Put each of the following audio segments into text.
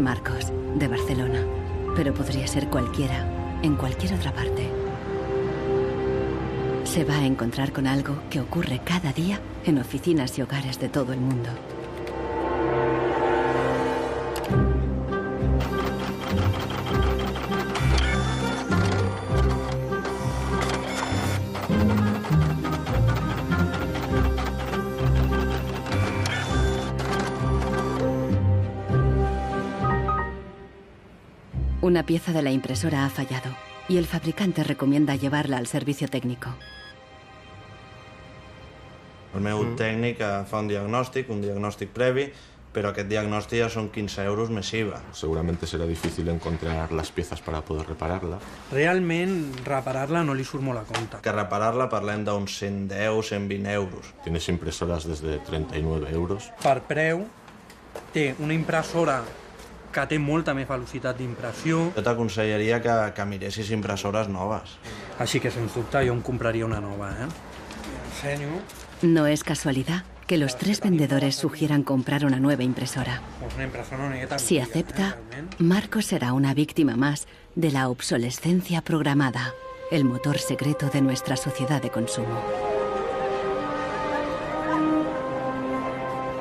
Marcos, de Barcelona, pero podría ser cualquiera, en cualquier otra parte. Se va a encontrar con algo que ocurre cada día en oficinas y hogares de todo el mundo. Una pieza de la impresora ha fallado y el fabricante recomienda llevarla al servicio técnico. El meu tècnic fa un diagnòstic previ, pero aquest diagnòstic ja son 15 euros més IVA. Seguramente será difícil encontrar las piezas para poder repararla. Realment, reparar-la no li surt molt a compte. Que reparar-la parlem d'uns 110, 120 euros. Tienes impresoras desde 39 euros. Per preu, té una impressora que té molta més velocitat d'impressió. Jo t'aconsellaria que miressis impressores noves. Així que, sens dubte, jo em compraria una nova, Ensenyo. No es casualidad que los tres vendedores sugieran comprar una nueva impresora. Si acepta, Marcos será una víctima más de la obsolescencia programada, el motor secreto de nuestra sociedad de consumo.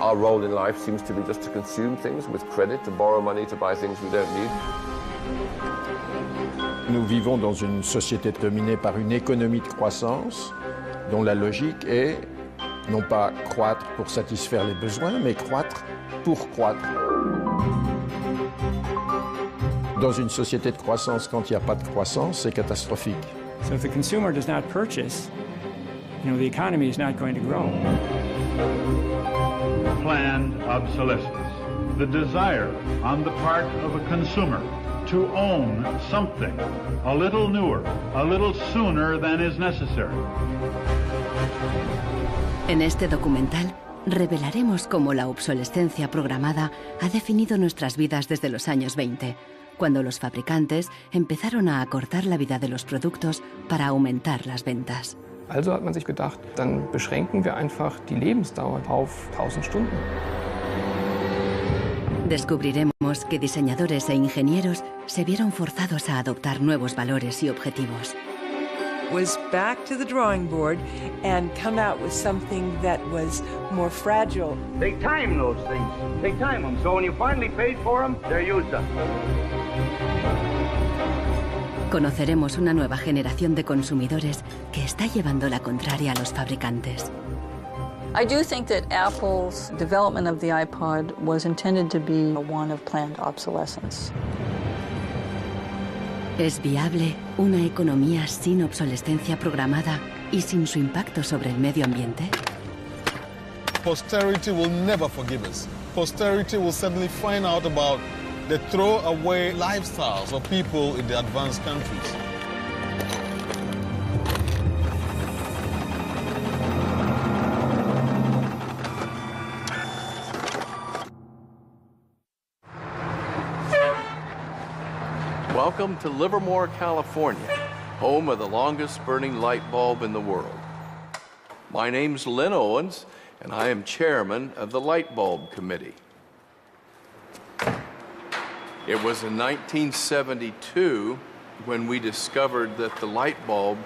Our role in life seems to be just to consume things with credit, to borrow money to buy things we don't need. Nous vivons dans une société dominée par une économie de croissance dont la logique est non pas croître pour satisfaire les besoins, mais croître pour croître. Dans une société de croissance, quand il n'y a pas de croissance, c'est catastrophique. So if the consumer does not purchase, the economy is not going to grow. Planned obsolescence, the desire on the part of a consumer to own something a little newer, a little sooner than is necessary. En este documental revelaremos cómo la obsolescencia programada ha definido nuestras vidas desde los años 20, cuando los fabricantes empezaron a acortar la vida de los productos para aumentar las ventas. Also hat man sich gedacht, dann beschränken wir einfach die Lebensdauer auf 1000 Stunden. Descubriremos que diseñadores e ingenieros se vieron forzados a adoptar nuevos valores y objetivos. Was back to the drawing board and come out with something that was more fragile. They time those things. They time them. So when you finally paid for them, they're used up. Conoceremos una nueva generación de consumidores que está llevando la contraria a los fabricantes. I do think that Apple's development of the iPod was intended to be one of planned obsolescence. ¿Es viable una economía sin obsolescencia programada y sin su impacto sobre el medio ambiente? Posterity will never forgive us. Posterity will suddenly find out about the throwaway lifestyles of people in the advanced countries. Welcome to Livermore, California, home of the longest burning light bulb in the world. My name's Lynn Owens, and I am chairman of the Light Bulb Committee. It was in 1972 when we discovered that the light bulb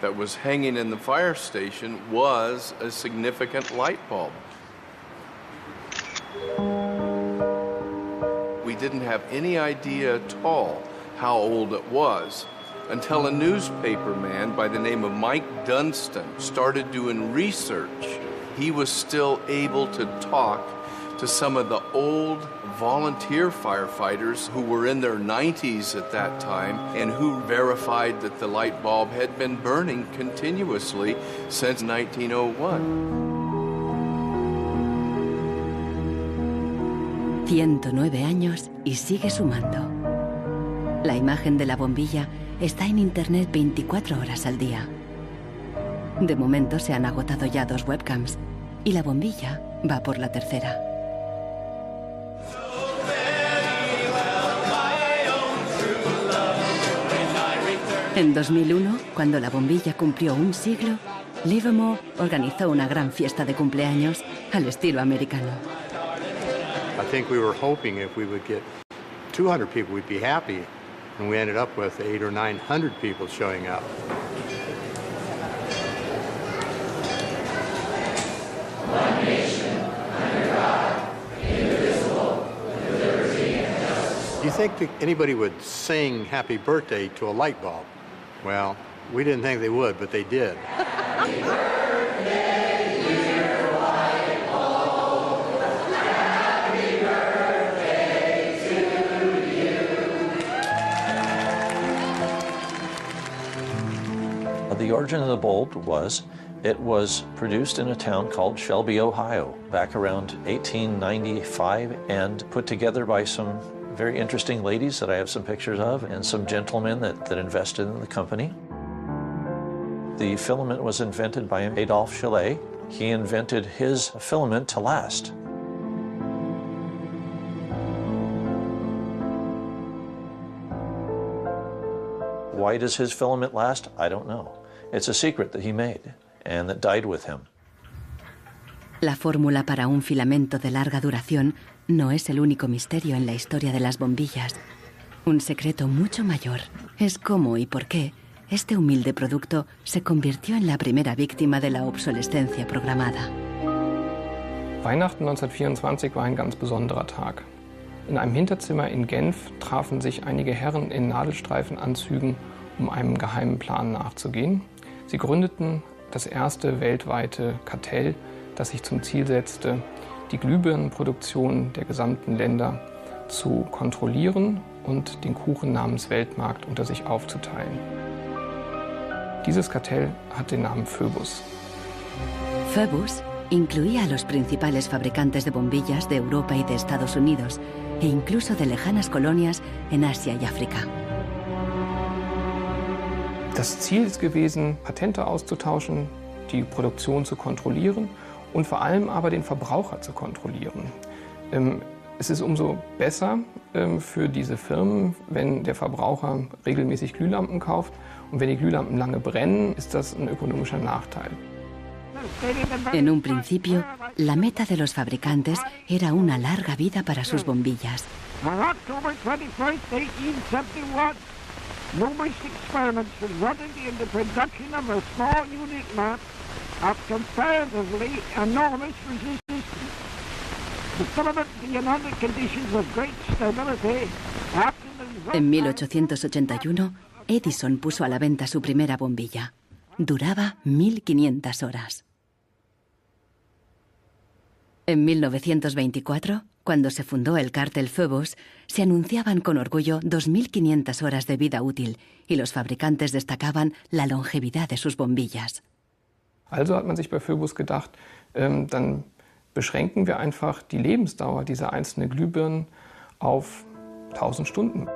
that was hanging in the fire station was a significant light bulb. We didn't have any idea at all how old it was until a newspaper man by the name of Mike Dunstan started doing research. He was still able to talk to some of the old volunteer firefighters who were in their 90s at that time and who verified that the light bulb had been burning continuously since 1901. 109 años y sigue sumando. La imagen de la bombilla está en internet 24 horas al día. De momento se han agotado ya 2 webcams y la bombilla va por la tercera. En 2001, cuando la bombilla cumplió un siglo, Livermore organizó una gran fiesta de cumpleaños al estilo americano. I think we were hoping if we would get 200 people, we'd be happy. And we ended up with 800 or 900 people showing up. One nation, under God, indivisible, with liberty and justice. Do you think that anybody would sing happy birthday to a light bulb? Well, we didn't think they would, but they did. Happy birthday, dear light bulb. Happy birthday to you. The origin of the bulb was, it was produced in a town called Shelby, Ohio, back around 1895, and put together by some very interesting ladies that I have some pictures of, and some gentlemen that invested in the company. The filament was invented by Adolphe Chaillet. He invented his filament to last. Why does his filament last? I don't know. It's a secret that he made and that died with him. La fórmula para un filamento de larga duración no es el único misterio en la historia de las bombillas. Un secreto mucho mayor es cómo y por qué este humilde producto se convirtió en la primera víctima de la obsolescencia programada. Weihnachten 1924 war ein ganz besonderer Tag. In einem Hinterzimmer in Genf trafen sich einige Herren in Nadelstreifenanzügen, um einem geheimen Plan nachzugehen. Sie gründeten das erste weltweite Kartell, das sich zum Ziel setzte, die Glühbirnenproduktion der gesamten Länder zu kontrollieren und den Kuchen namens Weltmarkt unter sich aufzuteilen. Dieses Kartell hat den Namen Phoebus. Phoebus incluía a los principales fabricantes de bombillas de Europa y de Estados Unidos, e incluso de lejanas colonias en Asia y África. Das Ziel ist gewesen, Patente auszutauschen, die Produktion zu kontrollieren und vor allem aber den Verbraucher zu kontrollieren. Es ist umso besser für diese Firmen, wenn der Verbraucher regelmäßig Glühlampen kauft, und wenn die Glühlampen lange brennen, ist das ein ökonomischer Nachteil. En un principio, la meta de los fabricantes era una larga vida para sus bombillas. On October 21st, 1871, numerous experiments resulted in the production of a small unit lamp of comparatively enormous resistance. The filament being under conditions of great stability after the... En 1881, Edison puso a la venta su primera bombilla. Duraba 1500 horas. En 1924, cuando se fundó el cártel Phoebus, se anunciaban con orgullo 2500 horas de vida útil y los fabricantes destacaban la longevidad de sus bombillas. Also hat man sich bei Phoebus gedacht, dann beschränken wir einfach die Lebensdauer dieser einzelnen Glühbirnen auf 1000 Stunden.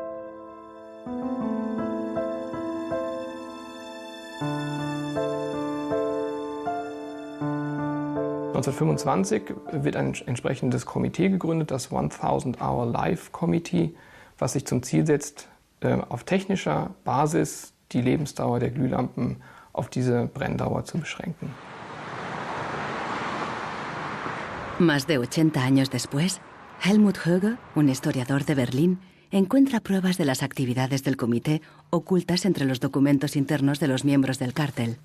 (1925) wird ein entsprechendes Komitee gegründet, das 1000 Hour Life Committee, was sich zum Ziel setzt, auf technischer Basis die Lebensdauer der Glühlampen auf diese Brenndauer zu beschränken. Más de 80 años después, Helmut Höge, un historiador de Berlín, encuentra pruebas de las actividades del comité ocultas entre los documentos internos de los miembros del cártel.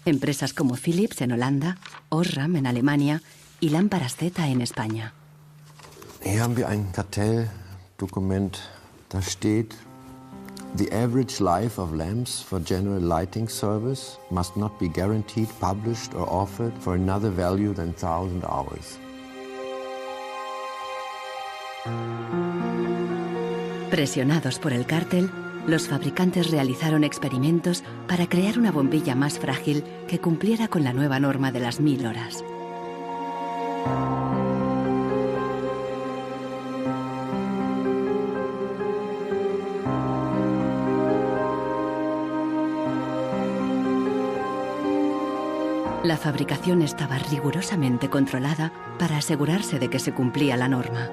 Empresas como Philips en Holanda, Osram en Alemania y Lámparas Z en España. Hier haben wir ein Kartelldokument, da steht: The average life of lamps for general lighting service must not be guaranteed, published or offered for another value than 1000 hours. Presionados por el cártel, los fabricantes realizaron experimentos para crear una bombilla más frágil que cumpliera con la nueva norma de las 1000 horas. La fabricación estaba rigurosamente controlada para asegurarse de que se cumplía la norma.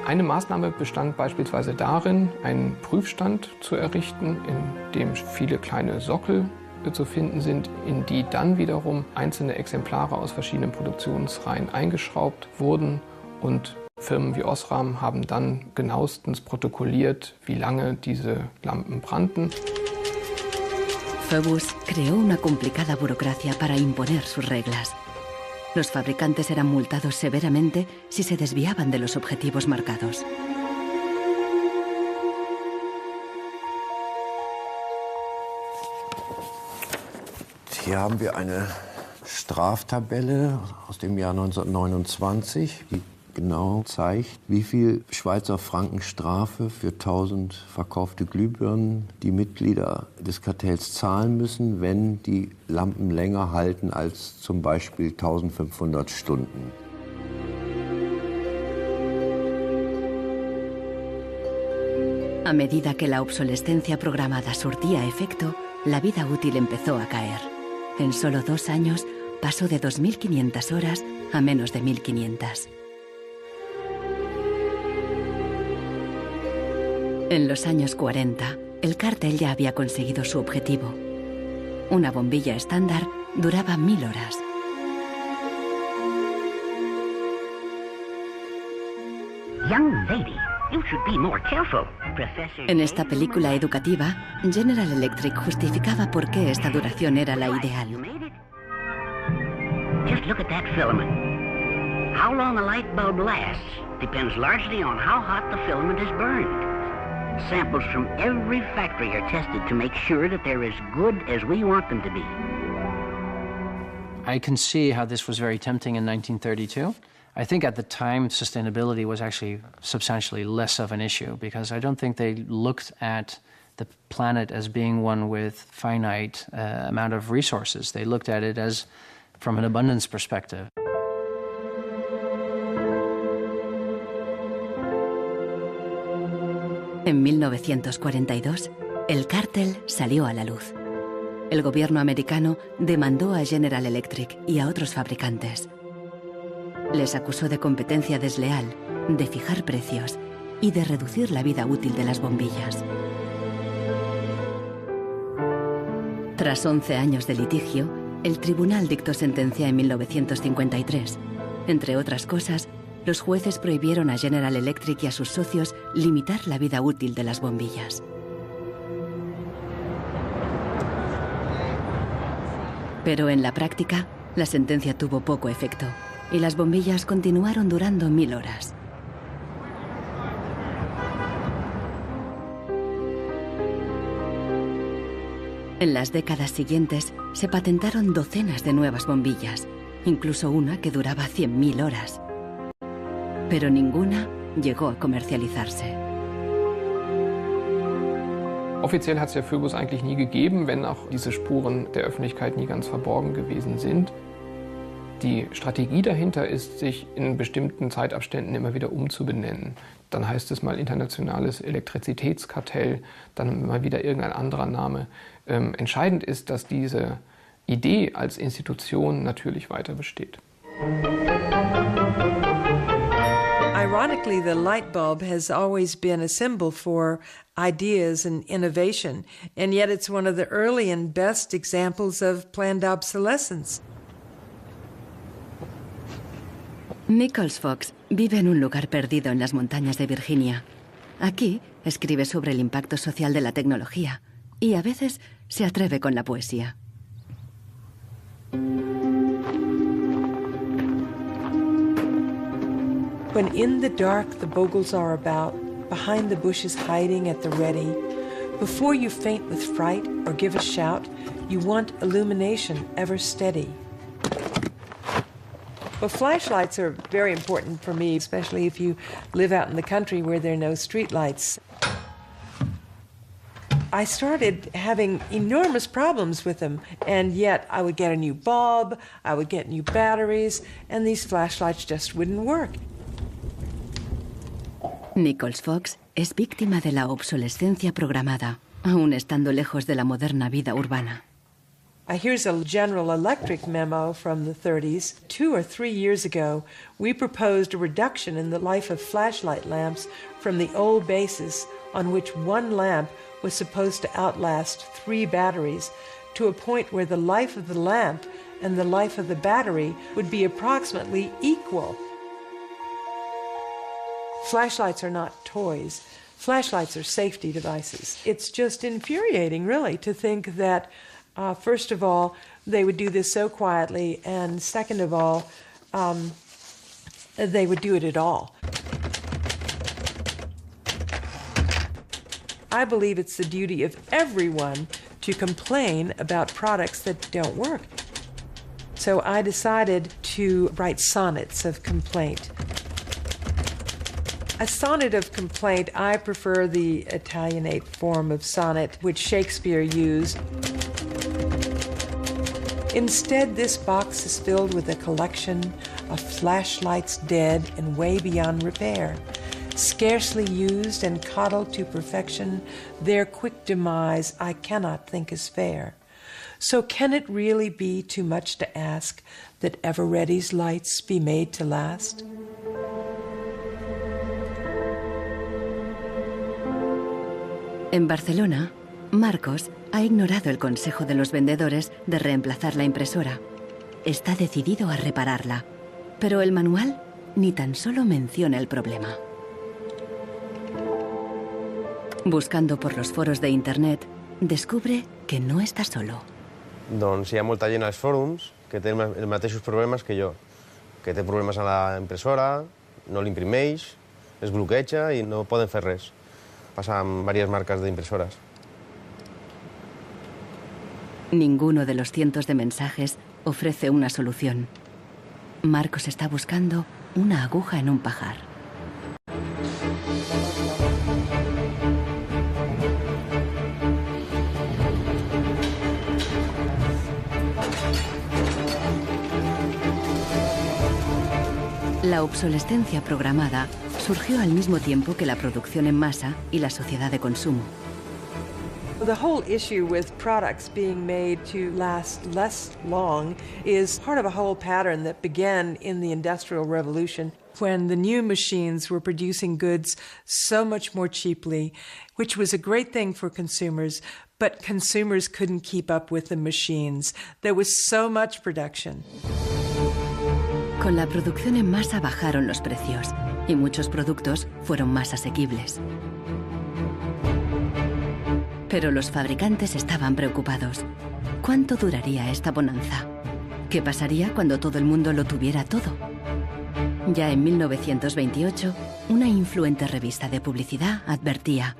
Eine Maßnahme bestand beispielsweise darin, einen Prüfstand zu errichten, in dem viele kleine Sockel zu finden sind, in die dann wiederum einzelne Exemplare aus verschiedenen Produktionsreihen eingeschraubt wurden und Firmen wie Osram haben dann genauestens protokolliert, wie lange diese Lampen brannten. Phoebus creó una complicada burocracia para imponer sus reglas. Los fabricantes eran multados severamente si se desviaban de los objetivos marcados. Hier haben wir eine Straftabelle aus dem Jahr 1929, die genau zeigt, wie viel Schweizer Franken Strafe für 1000 verkaufte Glühbirnen die Mitglieder des Kartells zahlen müssen, wenn die Lampen länger halten als zum Beispiel 1500 Stunden. A medida que la obsolescencia programada surtía efecto, la vida útil empezó a caer. En solo 2 años pasó de 2.500 horas a menos de 1.500. En los años 40, el cártel ya había conseguido su objetivo. Una bombilla estándar duraba 1000 horas. Young lady, you should be more careful. En esta película educativa, General Electric justificaba por qué esta duración era la ideal. Just look at that filament. How long a light bulb lasts depends largely on how hot the filament is burned. Samples from every factory are tested to make sure that they're as good as we want them to be. I can see how this was very tempting in 1932. I think at the time sustainability was actually substantially less of an issue because I don't think they looked at the planet as being one with finite amount of resources. They looked at it as from an abundance perspective. En 1942, el cártel salió a la luz. El gobierno americano demandó a General Electric y a otros fabricantes. Les acusó de competencia desleal, de fijar precios y de reducir la vida útil de las bombillas. Tras 11 años de litigio, el tribunal dictó sentencia en 1953. Entre otras cosas, los jueces prohibieron a General Electric y a sus socios limitar la vida útil de las bombillas. Pero en la práctica, la sentencia tuvo poco efecto y las bombillas continuaron durando 1000 horas. En las décadas siguientes se patentaron docenas de nuevas bombillas, incluso una que duraba 100.000 horas. Pero ninguna llegó a comercializarse. Offiziell hat es ja Phoebus eigentlich nie gegeben, wenn auch diese Spuren der Öffentlichkeit nie ganz verborgen gewesen sind. Die Strategie dahinter ist, sich in bestimmten Zeitabständen immer wieder umzubenennen. Dann heißt es mal internationales Elektrizitätskartell, dann mal wieder irgendein anderer Name. Entscheidend ist, dass diese Idee als Institution natürlich weiter besteht. Ironically, the light bulb has always been a symbol for ideas and innovation, and yet it's one of the early and best examples of planned obsolescence. Nichols Fox vive en un lugar perdido en las montañas de Virginia. Aquí escribe sobre el impacto social de la tecnología y a veces se atreve con la poesía. When in the dark the bogles are about, behind the bushes hiding at the ready, before you faint with fright or give a shout, you want illumination ever steady. Well, flashlights are very important for me, especially if you live out in the country where there are no street lights. I started having enormous problems with them, and yet I would get a new bulb, I would get new batteries, and these flashlights just wouldn't work. Nichols Fox es víctima de la obsolescencia programada, aún estando lejos de la moderna vida urbana. Here's a General Electric memo from the 30s. 2 or 3 years ago, we proposed a reduction in the life of flashlight lamps from the old basis on which one lamp was supposed to outlast 3 batteries to a point where the life of the lamp and the life of the battery would be approximately equal. Flashlights are not toys. Flashlights are safety devices. It's just infuriating, really, to think that, first of all, they would do this so quietly, and second of all, they would do it at all. I believe it's the duty of everyone to complain about products that don't work. So I decided to write sonnets of complaint. A sonnet of complaint, I prefer the Italianate form of sonnet which Shakespeare used. Instead, this box is filled with a collection of flashlights dead and way beyond repair. Scarcely used and coddled to perfection, their quick demise I cannot think is fair. So can it really be too much to ask that Eveready's lights be made to last? En Barcelona, Marcos ha ignorado el consejo de los vendedores de reemplazar la impresora. Está decidido a repararla, pero el manual ni tan solo menciona el problema. Buscando por los foros de internet, descubre que no está solo. Doncs hi ha molta gent als fòrums que té els mateixos problemes que jo, que té problemes a la impressora, no l'imprimeix, es bloqueja i no poden fer res. Pasa amb diverses marcas de impresoras. Ninguno de los cientos de mensajes ofrece una solución. Marcos está buscando una aguja en un pajar. La obsolescencia programada surgió al mismo tiempo que la producción en masa y la sociedad de consumo. The whole issue with products being made to last less long is part of a whole pattern that began in the Industrial Revolution, when the new machines were producing goods so much more cheaply, which was a great thing for consumers, but consumers couldn't keep up with the machines. There was so much production. Con la producción en masa bajaron los precios y muchos productos fueron más asequibles. Pero los fabricantes estaban preocupados. ¿Cuánto duraría esta bonanza? ¿Qué pasaría cuando todo el mundo lo tuviera todo? Ya en 1928, una influente revista de publicidad advertía: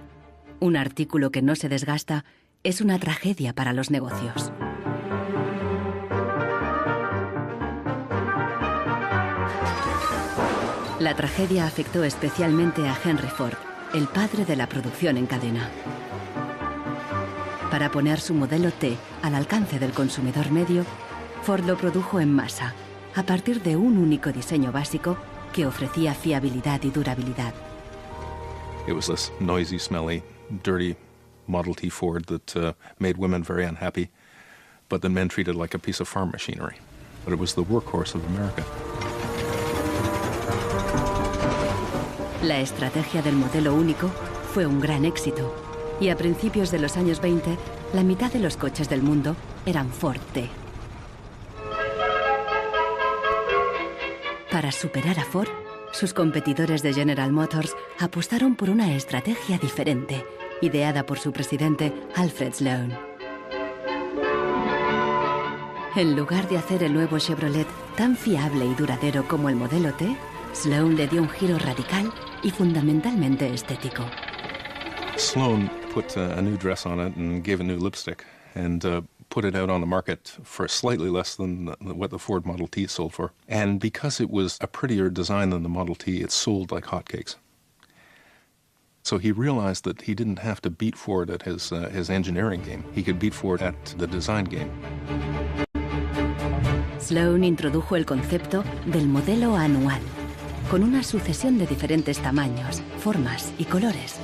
un artículo que no se desgasta es una tragedia para los negocios. La tragedia afectó especialmente a Henry Ford, el padre de la producción en cadena. Para poner su modelo T al alcance del consumidor medio, Ford lo produjo en masa, a partir de un único diseño básico que ofrecía fiabilidad y durabilidad. It was this noisy, smelly, dirty Model T Ford that made women very unhappy, but the men treated like a piece of farm machinery. But it was the workhorse of America. La estrategia del modelo único fue un gran éxito, y a principios de los años 20, la mitad de los coches del mundo eran Ford T. Para superar a Ford, sus competidores de General Motors apostaron por una estrategia diferente, ideada por su presidente Alfred Sloan. En lugar de hacer el nuevo Chevrolet tan fiable y duradero como el modelo T, Sloan le dio un giro radical y fundamentalmente estético. Sloan put a new dress on it and gave a new lipstick and put it out on the market for slightly less than what the Ford Model T sold for. And because it was a prettier design than the Model T, it sold like hotcakes. So he realized that he didn't have to beat Ford at his engineering game. He could beat Ford at the design game. Sloan introdujo el concepto del modelo anual, con una sucesión de diferentes tamaños, formas y colores.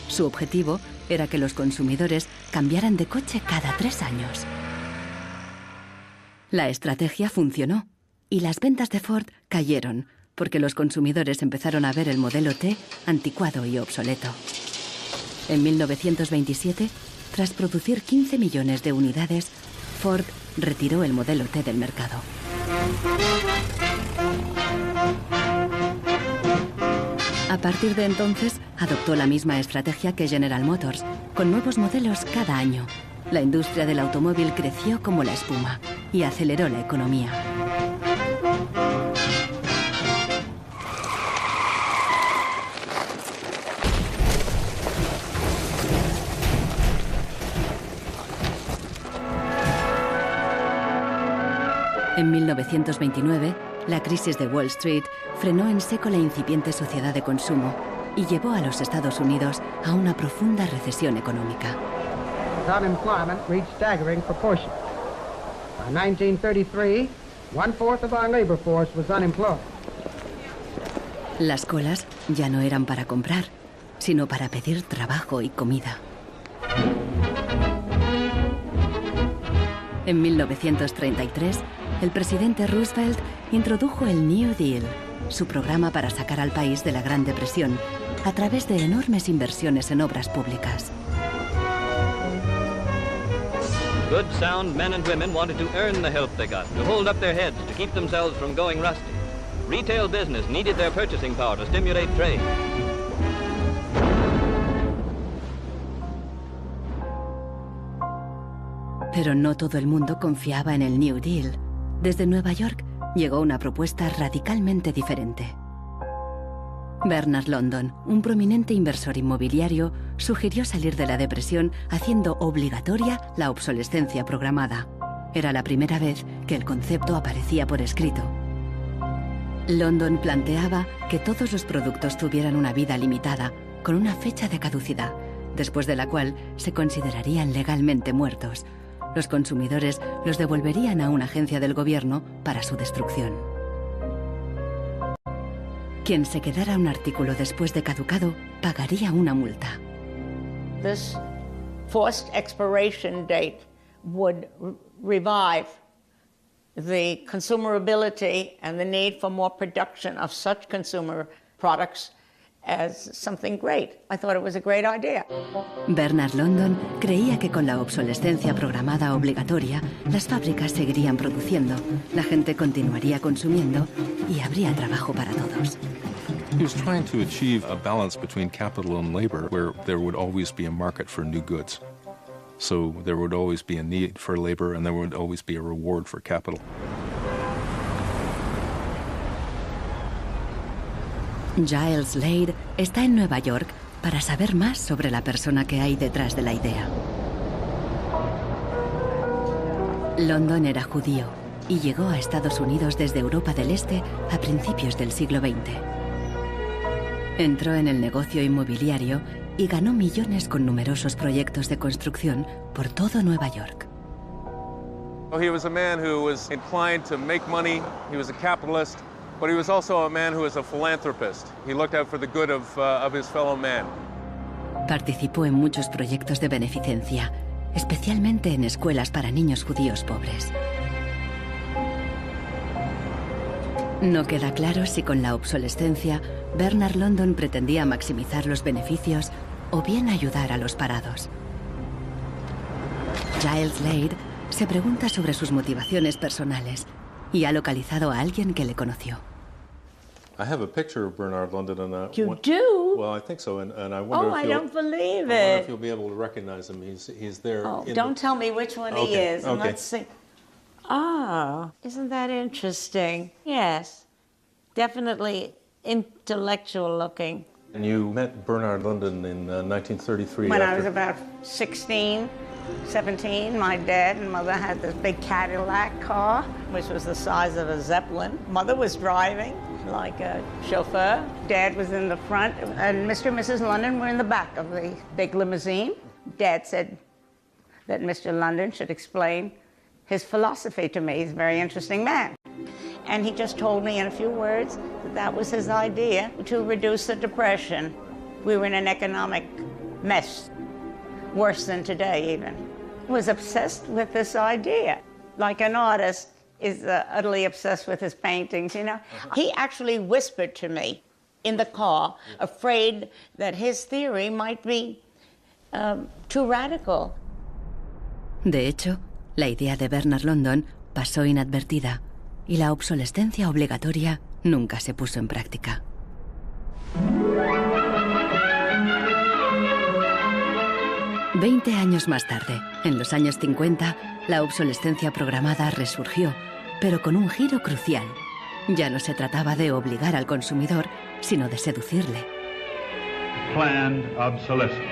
Su objetivo era que los consumidores cambiaran de coche cada 3 años. La estrategia funcionó y las ventas de Ford cayeron porque los consumidores empezaron a ver el modelo T anticuado y obsoleto. En 1927, tras producir 15 millones de unidades, Ford retiró el modelo T del mercado. A partir de entonces, adoptó la misma estrategia que General Motors, con nuevos modelos cada año. La industria del automóvil creció como la espuma y aceleró la economía. En 1929, la crisis de Wall Street frenó en seco la incipiente sociedad de consumo y llevó a los Estados Unidos a una profunda recesión económica. Unemployment reached staggering proportions. By 1933, 1/4 of our labor force was unemployed. Las colas ya no eran para comprar, sino para pedir trabajo y comida. En 1933, el presidente Roosevelt introdujo el New Deal, su programa para sacar al país de la Gran Depresión, a través de enormes inversiones en obras públicas. Good, sound men and women wanted to earn the help they got, to hold up their heads, to keep themselves from going rusty. Retail business needed their purchasing power to stimulate trade. Pero no todo el mundo confiaba en el New Deal. Desde Nueva York llegó una propuesta radicalmente diferente. Bernard London, un prominente inversor inmobiliario, sugirió salir de la depresión haciendo obligatoria la obsolescencia programada. Era la primera vez que el concepto aparecía por escrito. London planteaba que todos los productos tuvieran una vida limitada, con una fecha de caducidad, después de la cual se considerarían legalmente muertos. Los consumidores los devolverían a una agencia del gobierno para su destrucción. Quien se quedara un artículo después de caducado pagaría una multa. This forced expiration date would revive the consumerability and the need for more production of such consumer products as something great. I thought it was a great idea. Bernard London creía que con la obsolescencia programada obligatoria, las fábricas seguirían produciendo, la gente continuaría consumiendo y habría trabajo para todos. He was trying to achieve a balance between capital and labor where there would always be a market for new goods. So there would always be a need for labor and there would always be a reward for capital. Giles Slade está en Nueva York para saber más sobre la persona que hay detrás de la idea. London era judío y llegó a Estados Unidos desde Europa del Este a principios del siglo XX. Entró en el negocio inmobiliario y ganó millones con numerosos proyectos de construcción por todo Nueva York. He was a man who was inclined to make money. He was a capitalist. But he was also a man who was a philanthropist. He looked out for the good of his fellow man. Participó en muchos proyectos de beneficencia, especialmente en escuelas para niños judíos pobres. No queda claro si con la obsolescencia Bernard London pretendía maximizar los beneficios o bien ayudar a los parados. Giles Slade se pregunta sobre sus motivaciones personales y ha localizado a alguien que le conoció. I have a picture of Bernard London, and You do? Well, I think so, and I wonder I if don't believe I wonder it. if you'll be able to recognize him. He's there. Oh, in don't tell me which one he Okay, is. And okay. let's see. Ah, isn't that interesting? Yes, definitely intellectual looking. And you met Bernard London in 1933. When I after- was about 16, 17, my dad and mother had this big Cadillac car, which was the size of a Zeppelin. Mother was driving like a chauffeur. Dad was in the front, and Mr. and Mrs. London were in the back of the big limousine. Dad said that Mr. London should explain his philosophy to me. He's a very interesting man. And he just told me in a few words that that was his idea to reduce the depression. We were in an economic mess, worse than today even. He was obsessed with this idea. Like an artist is utterly obsessed with his paintings, you know. He actually whispered to me in the car, afraid that his theory might be too radical. De hecho, la idea de Bernard London pasó inadvertida y la obsolescencia obligatoria nunca se puso en práctica. 20 años más tarde, en los años 50, la obsolescencia programada resurgió, pero con un giro crucial. Ya no se trataba de obligar al consumidor, sino de seducirle. Planned obsolescence.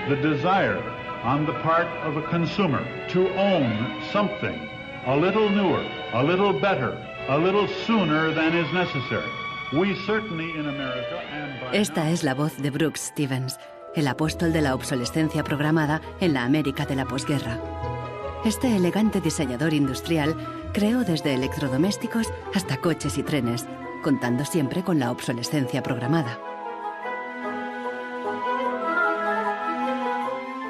The desire on the part of a consumer to own something a little newer, a little better, a little sooner than is necessary. We certainly in America and by Esta es la voz de Brooks Stevens, el apóstol de la obsolescencia programada en la América de la posguerra. Este elegante diseñador industrial creó desde electrodomésticos hasta coches y trenes, contando siempre con la obsolescencia programada.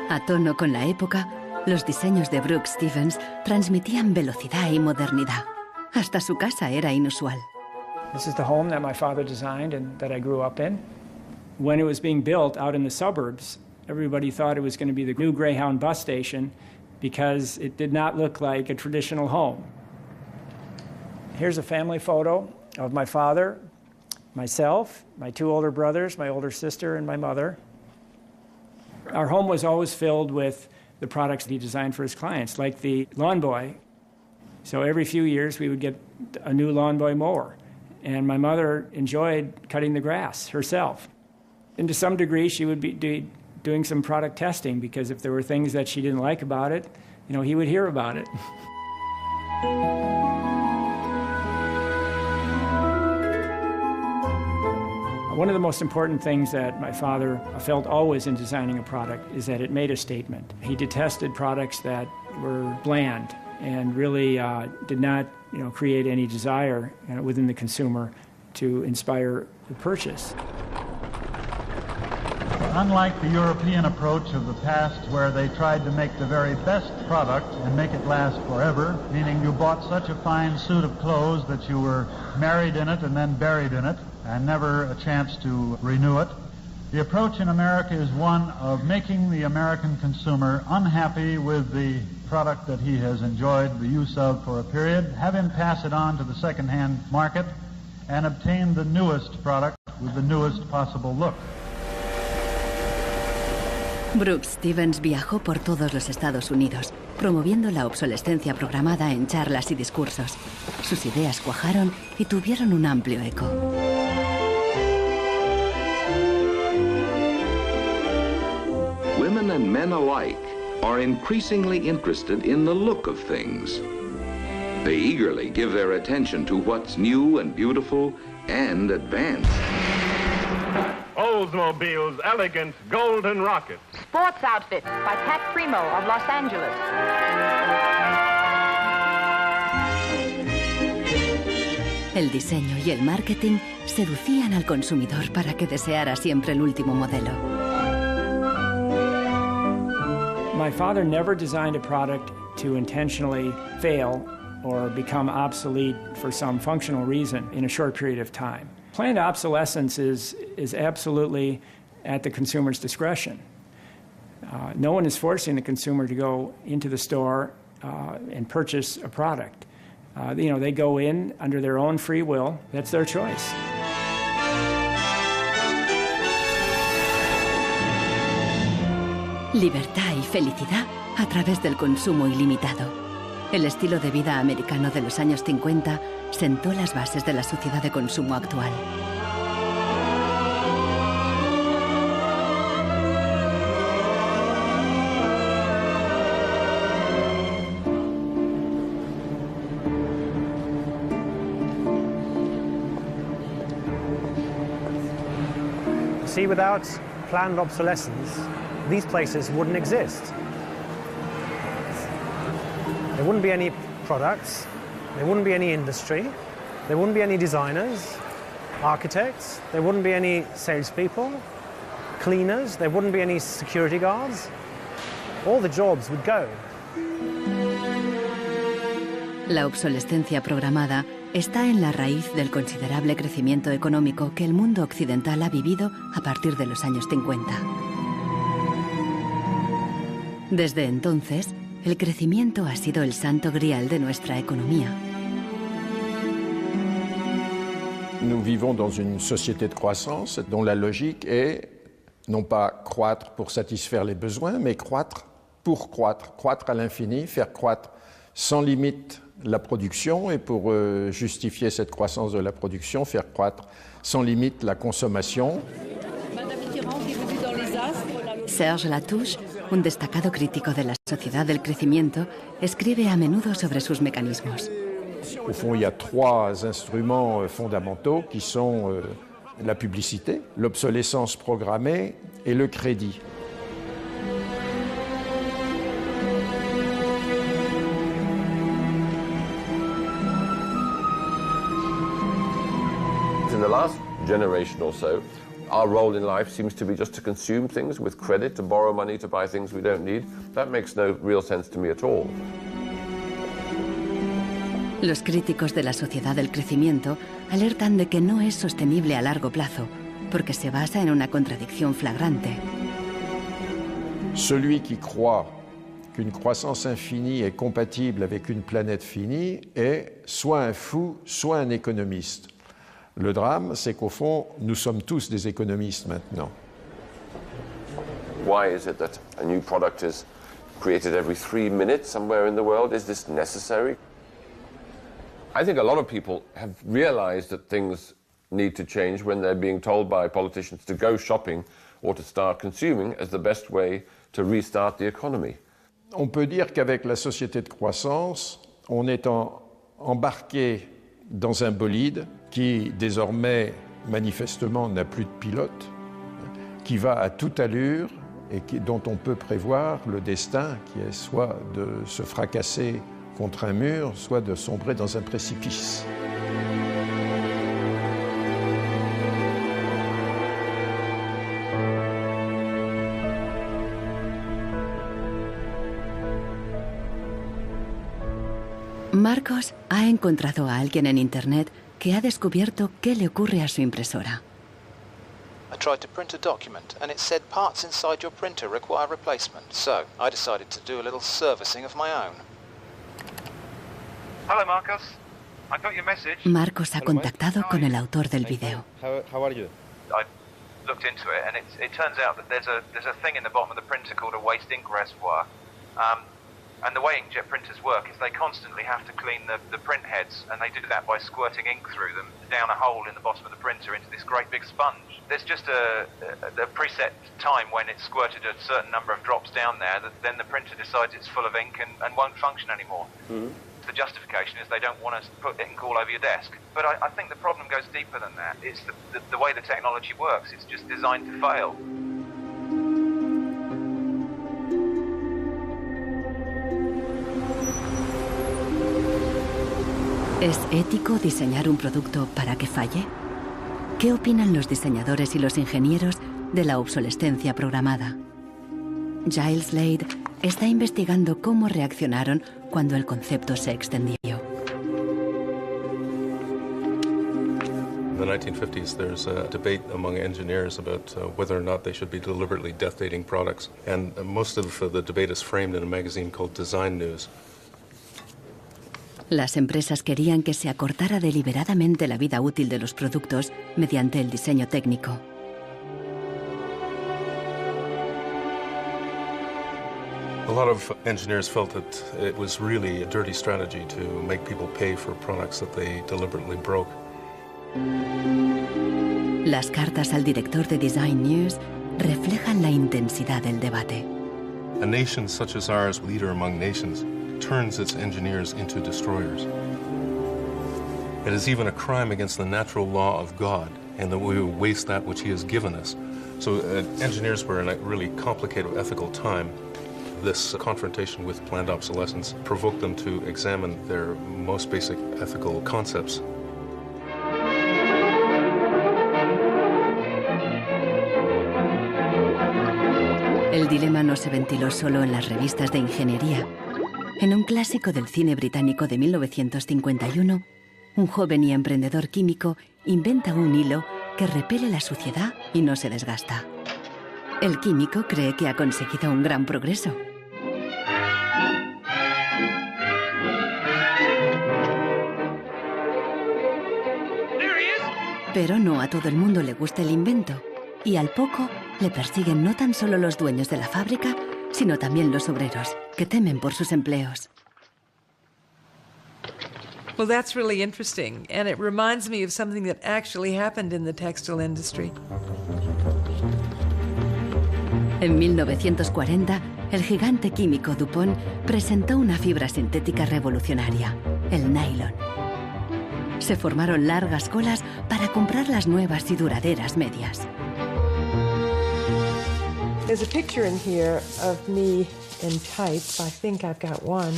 A tono con la época, los diseños de Brooks Stevens transmitían velocidad y modernidad. Hasta su casa era inusual. This is the home that my father designed and that I grew up in. When it was being built out in the suburbs, everybody thought it was going to be the new Greyhound bus station because it did not look like a traditional home. Here's a family photo of my father, myself, my two older brothers, my older sister, and my mother. Our home was always filled with the products that he designed for his clients, like the Lawn Boy. So every few years we would get a new Lawn Boy mower. And my mother enjoyed cutting the grass herself. And to some degree, she would be doing some product testing, because if there were things that she didn't like about it, you know, he would hear about it. One of the most important things that my father felt always in designing a product is that it made a statement. He detested products that were bland and really did not, create any desire within the consumer to inspire the purchase. Unlike the European approach of the past, where they tried to make the very best product and make it last forever, meaning you bought such a fine suit of clothes that you were married in it and then buried in it, and never a chance to renew it. The approach in America is one of making the American consumer unhappy with the product that he has enjoyed the use of for a period, have him pass it on to the second-hand market, and obtain the newest product with the newest possible look. Brooks Stevens viajó por todos los Estados Unidos, promoviendo la obsolescencia programada en charlas y discursos. Sus ideas cuajaron y tuvieron un amplio eco. Women and men alike are increasingly interested in the look of things. They eagerly give their attention to what's new and beautiful and advanced. Oldsmobile's elegant golden rocket. Sports outfit by Pat Primo of Los Angeles. El diseño y el marketing seducían al consumidor para que deseara siempre el último modelo. My father never designed a product to intentionally fail or become obsolete for some functional reason in a short period of time. Planned obsolescence is absolutely at the consumer's discretion. No one is forcing the consumer to go into the store and purchase a product. They go in under their own free will. That's their choice. Libertad y felicidad a través del consumo ilimitado. El estilo de vida americano de los años 50 sentó las bases de la sociedad de consumo actual. See, without planned obsolescence, these places wouldn't exist. There wouldn't be any products, there wouldn't be any industry, there wouldn't be any designers, architects, there wouldn't be any salespeople, cleaners, there wouldn't be any security guards. All the jobs would go. La obsolescencia programada está en la raíz del considerable crecimiento económico que el mundo occidental ha vivido a partir de los años 50. Desde entonces, el crecimiento ha sido el santo grial de nuestra economía. Nous vivons dans une société de croissance dont la logique est Non pas croître pour satisfaire les besoins, mais croître pour croître, croître à l'infini, faire croître sans limite la production et pour justifier cette croissance de la production, faire croître sans limite la consommation. Serge Latouche, un destacado crítico de la sociedad del crecimiento, escribe a menudo sobre sus mecanismos. Au fond, il y a trois instruments fondamentaux qui sont la publicité, l'obsolescence programmée et le crédit. In the last generation or so, our role in life seems to be just to consume things with credit, to borrow money to buy things we don't need. That makes no real sense to me at all. Los críticos de la sociedad del crecimiento alertan de que no es sostenible a largo plazo, porque se basa en una contradicción flagrante. Celui qui croit qu'une croissance infinie est compatible avec une planète finie est soit un fou, soit un économiste. Le drame, c'est qu'au fond, nous sommes tous des économistes maintenant. Why is it that a new product is created every 3 minutes somewhere in the world? Is this necessary? I think a lot of people have realized that things need to change when they're being told by politicians to go shopping or to start consuming as the best way to restart the economy. On peut dire qu'avec la société de croissance, on est embarqué dans un bolide qui désormais manifestement n'a plus de pilote, qui va à toute allure et dont on peut prévoir le destin qui est soit de se fracasser contre un mur, soit de sombrer dans un précipice. Marcos ha encontrado a alguien en Internet que ha descubierto qué le ocurre a su impresora. I tried to print a document and it said parts inside your printer require replacement. So I decided to do a little servicing of my own. Hello, Marcos. I got your message. Marcos ha contactado con el autor del video. How are you? I looked into it and it turns out that there's a thing in the bottom of the printer called a waste ink reservoir. And the way inkjet printers work is they constantly have to clean the print heads, and they do that by squirting ink through them down a hole in the bottom of the printer into this great big sponge. There's just a preset time when it's squirted a certain number of drops down there, that then the printer decides it's full of ink and won't function anymore. Mm-hmm. The justification is they don't want to put ink all over your desk. But I think the problem goes deeper than that. It's the way the technology works. It's just designed to fail. ¿Es ético diseñar un producto para que falle? ¿Qué opinan los diseñadores y los ingenieros de la obsolescencia programada? Giles Slade está investigando cómo reaccionaron cuando el concepto se extendió. In the 1950s, there's a debate among engineers about whether or not they should be deliberately death dating products. And most of the debate is framed in a magazine called Design News. Las empresas querían que se acortara deliberadamente la vida útil de los productos mediante el diseño técnico. A lot of engineers felt that it was really a dirty strategy to make people pay for products that they deliberately broke. Las cartas al director de Design News reflejan la intensidad del debate. A nation such as ours, leader among nations, turns its engineers into destroyers. It is even a crime against the natural law of God, and that we waste that which He has given us. So engineers were in a really complicated ethical time. This confrontation with planned obsolescence provoked them to examine their most basic ethical concepts. El dilema no se ventiló solo en las revistas de ingeniería. En un clásico del cine británico de 1951, un joven y emprendedor químico inventa un hilo que repele la suciedad y no se desgasta. El químico cree que ha conseguido un gran progreso. Pero no a todo el mundo le gusta el invento, y al poco le persiguen no tan solo los dueños de la fábrica, sino también los obreros, que temen por sus empleos. Well, that's really interesting, and it reminds me of something that actually happened in the textile industry. En 1940, el gigante químico DuPont presentó una fibra sintética revolucionaria, el nylon. Se formaron largas colas para comprar las nuevas y duraderas medias. There's a picture in here of me in tights. I think I've got one.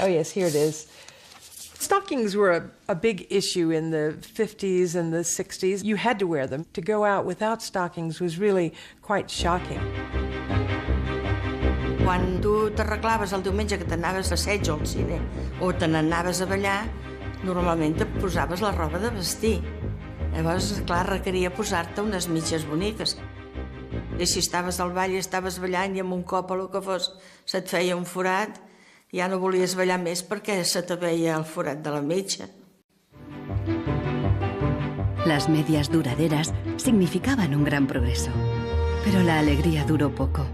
Oh yes, here it is. Stockings were a big issue in the 50s and the 60s. You had to wear them. To go out without stockings was really quite shocking. Quan tu t'arreglaves el diumenge que t'anaves a assaig o al cine o te n'anaves a ballar, normalment et posaves la roba de vestir. Llavors, clar, requeria posar-te unes mitges boniques. I si estaves al ball i estaves ballant i amb un cop o el que fos se't feia un forat, ja no volies ballar més perquè se te veia el forat de la mitja. Las medias duraderas significaban un gran progreso, pero la alegría duró poco.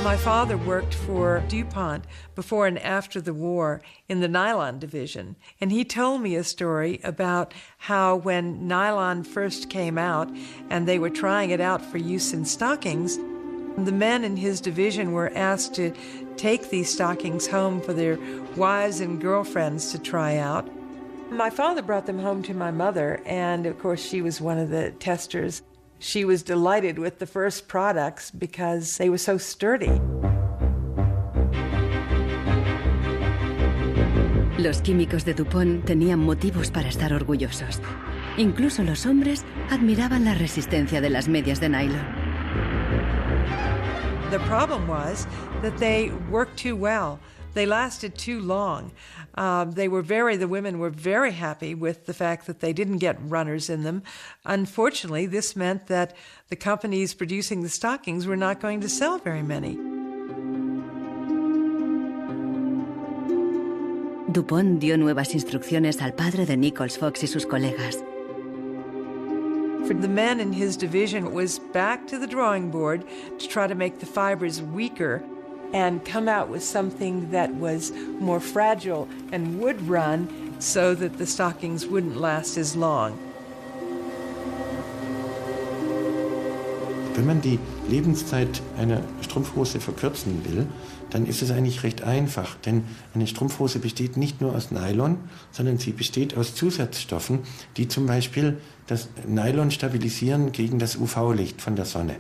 My father worked for DuPont before and after the war in the nylon division, and he told me a story about how when nylon first came out and they were trying it out for use in stockings, the men in his division were asked to take these stockings home for their wives and girlfriends to try out. My father brought them home to my mother, and of course she was one of the testers. She was delighted with the first products because they were so sturdy. Los químicos de DuPont tenían motivos para estar orgullosos. Incluso los hombres admiraban la resistencia de las medias de nylon. The problem was that they worked too well. They lasted too long. The women were very happy with the fact that they didn't get runners in them. Unfortunately, this meant that the companies producing the stockings were not going to sell very many. DuPont dio nuevas instrucciones al padre de Nichols Fox y sus colegas. For the men in his division, it was back to the drawing board to try to make the fibers weaker and come out with something that was more fragile and would run so that the stockings wouldn't last as long. Wenn man die Lebenszeit einer Strumpfhose verkürzen will, dann ist es eigentlich recht einfach, denn eine Strumpfhose besteht nicht nur aus Nylon, sondern sie besteht aus Zusatzstoffen, die zum Beispiel das Nylon stabilisieren gegen das UV-Licht von der Sonne.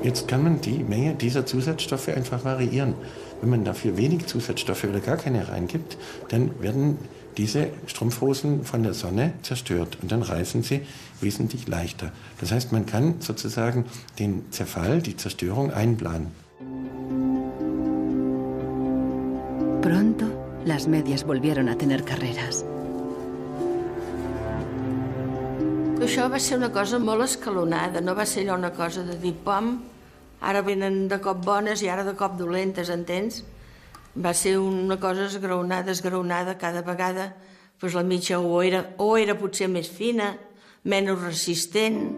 Jetzt kann man die Menge dieser Zusatzstoffe einfach variieren. Wenn man dafür wenig Zusatzstoffe oder gar keine reingibt, dann werden diese Strumpfhosen von der Sonne zerstört und dann reißen sie wesentlich leichter. Das heißt, man kann sozusagen den Zerfall, die Zerstörung einplanen. Pronto, las medias volvieron a tener carreras. Això va ser una cosa molt escalonada, no va ser allò una cosa de dir, pam, ara venen de cop bones i ara de cop dolentes, entens? Va ser una cosa esgraonada cada vegada, pues la mitja o era potser més fina, menos resistent.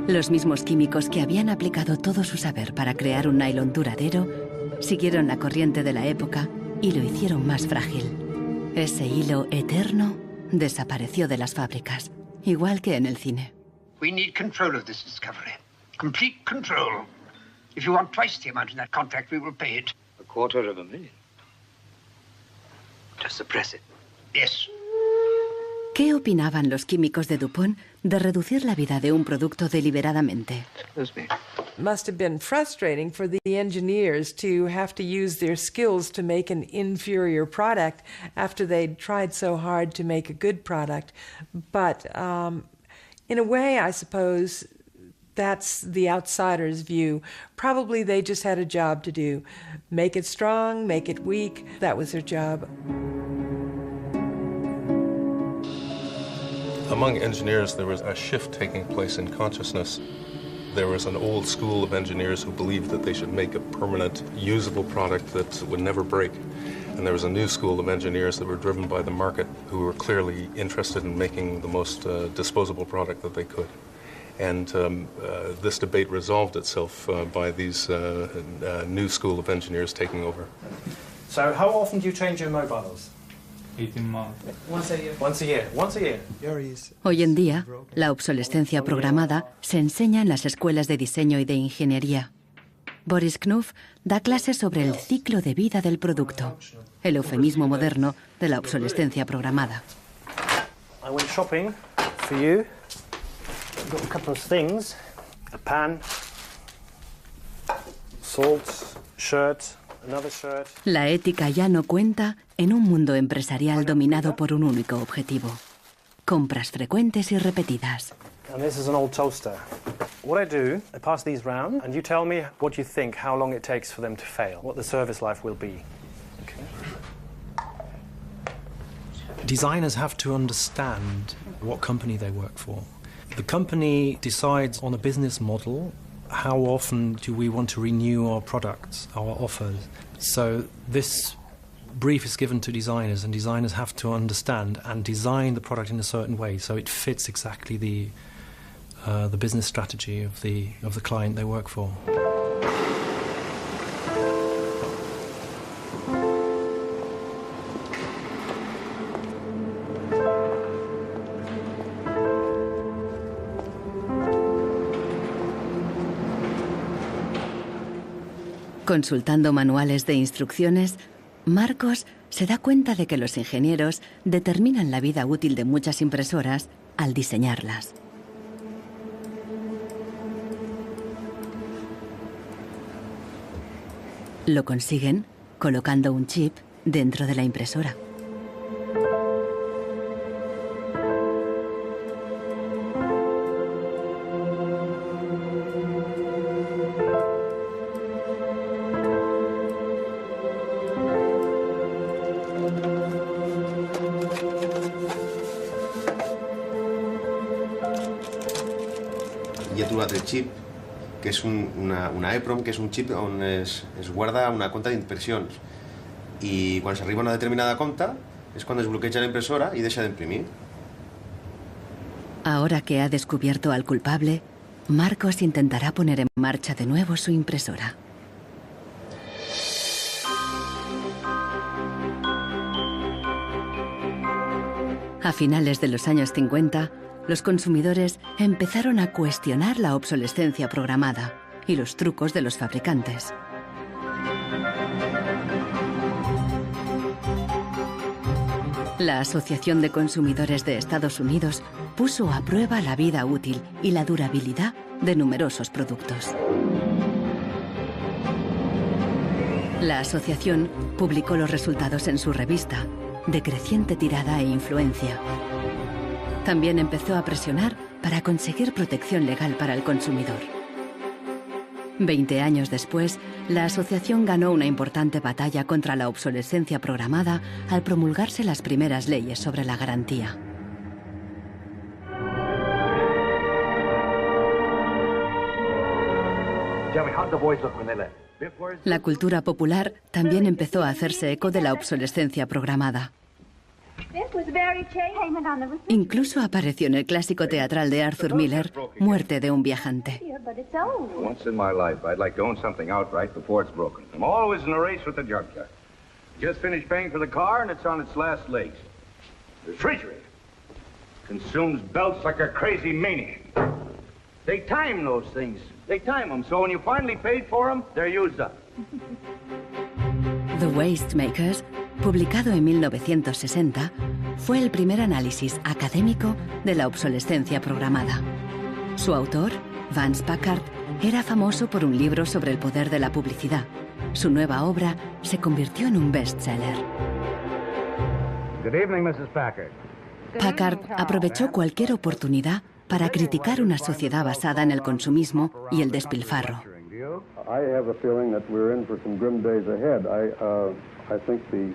Los mismos químicos que habían aplicado todo su saber para crear un nylon duradero siguieron la corriente de la época y lo hicieron más frágil. Ese hilo eterno desapareció de las fábricas, igual que en el cine. We need control of this discovery. Complete control. If you want twice the amount in that contract, we will pay it. $250,000. To suppress it. Yes. ¿Qué opinaban los químicos de DuPont de reducir la vida de un producto deliberadamente? Must have been frustrating for the engineers to have to use their skills to make an inferior product after they'd tried so hard to make a good product. But in a way, I suppose that's the outsider's view. Probably they just had a job to do. Make it strong, make it weak. That was their job. Among engineers, there was a shift taking place in consciousness. There was an old school of engineers who believed that they should make a permanent, usable product that would never break. And there was a new school of engineers that were driven by the market who were clearly interested in making the most disposable product that they could. And this debate resolved itself by these new school of engineers taking over. So how often do you change your mobiles? 18 months. Once a year. Once a year. Once a year. Hoy en día, la obsolescencia programada se enseña en las escuelas de diseño y de ingeniería. Boris Knuff da clases sobre el ciclo de vida del producto, el eufemismo moderno de la obsolescencia programada. I went shopping for you. I've got a couple of things. A pan, salt, shirt, another shirt. La ética ya no cuenta en un mundo empresarial dominado por un único objetivo: compras frecuentes y repetidas. And this is an old toaster. What I do, I pass these round, and you tell me what you think, how long it takes for them to fail, what the service life will be. Okay. Designers have to understand what company they work for. The company decides on a business model. How often do we want to renew our products, our offers? So this brief is given to designers, and designers have to understand and design the product in a certain way so it fits exactly the business strategy of the client they work for. Consultando manuales de instrucciones, Marcos se da cuenta de que los ingenieros determinan la vida útil de muchas impresoras al diseñarlas. Lo consiguen colocando un chip dentro de la impresora. Hi ha trobat el xip, que és una EEPROM, que és un xip on es guarda una compta d'impressions. I quan s'arriba a una determinada compta és quan es bloqueja la impressora i deixa d'imprimir. Ahora que ha descubierto al culpable, Marcos intentará poner en marcha de nuevo su impresora. A finales de los años 50, los consumidores empezaron a cuestionar la obsolescencia programada y los trucos de los fabricantes. La Asociación de Consumidores de Estados Unidos puso a prueba la vida útil y la durabilidad de numerosos productos. La asociación publicó los resultados en su revista, de creciente tirada e influencia. También empezó a presionar para conseguir protección legal para el consumidor. 20 años después, la asociación ganó una importante batalla contra la obsolescencia programada al promulgarse las primeras leyes sobre la garantía. La cultura popular también empezó a hacerse eco de la obsolescencia programada. Incluso apareció en el clásico teatral de Arthur Miller, Muerte de un viajante. Once in my life, I'd like to own something outright before it's broken. I'm always in a race with the junkyard. Just finished paying for the car and it's on its last legs. The refrigerator consumes belts like a crazy maniac. They time those things. They time them, so when you finally paid for them, they're used up. The Waste Makers, publicado en 1960, fue el primer análisis académico de la obsolescencia programada. Su autor, Vance Packard, era famoso por un libro sobre el poder de la publicidad. Su nueva obra se convirtió en un bestseller. Good evening, Mrs. Packard. Packard aprovechó cualquier oportunidad para criticar una sociedad basada en el consumismo y el despilfarro. I have a feeling that we're in for some grim days ahead. I think the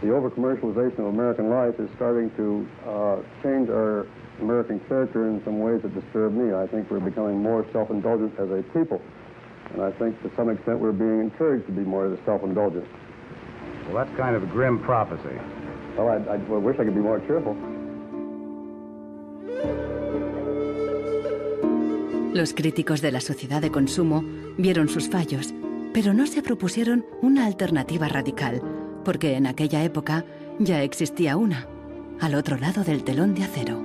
The over-commercialization of American life is starting to change our American character in some ways that disturb me. I think we're becoming more self-indulgent as a people. And I think to some extent we're being encouraged to be more self-indulgent. Well, that's kind of a grim prophecy. Well, I wish I could be more cheerful. Los críticos de la sociedad de consumo vieron sus fallos, pero no se propusieron una alternativa radical, porque en aquella época ya existía una, al otro lado del telón de acero.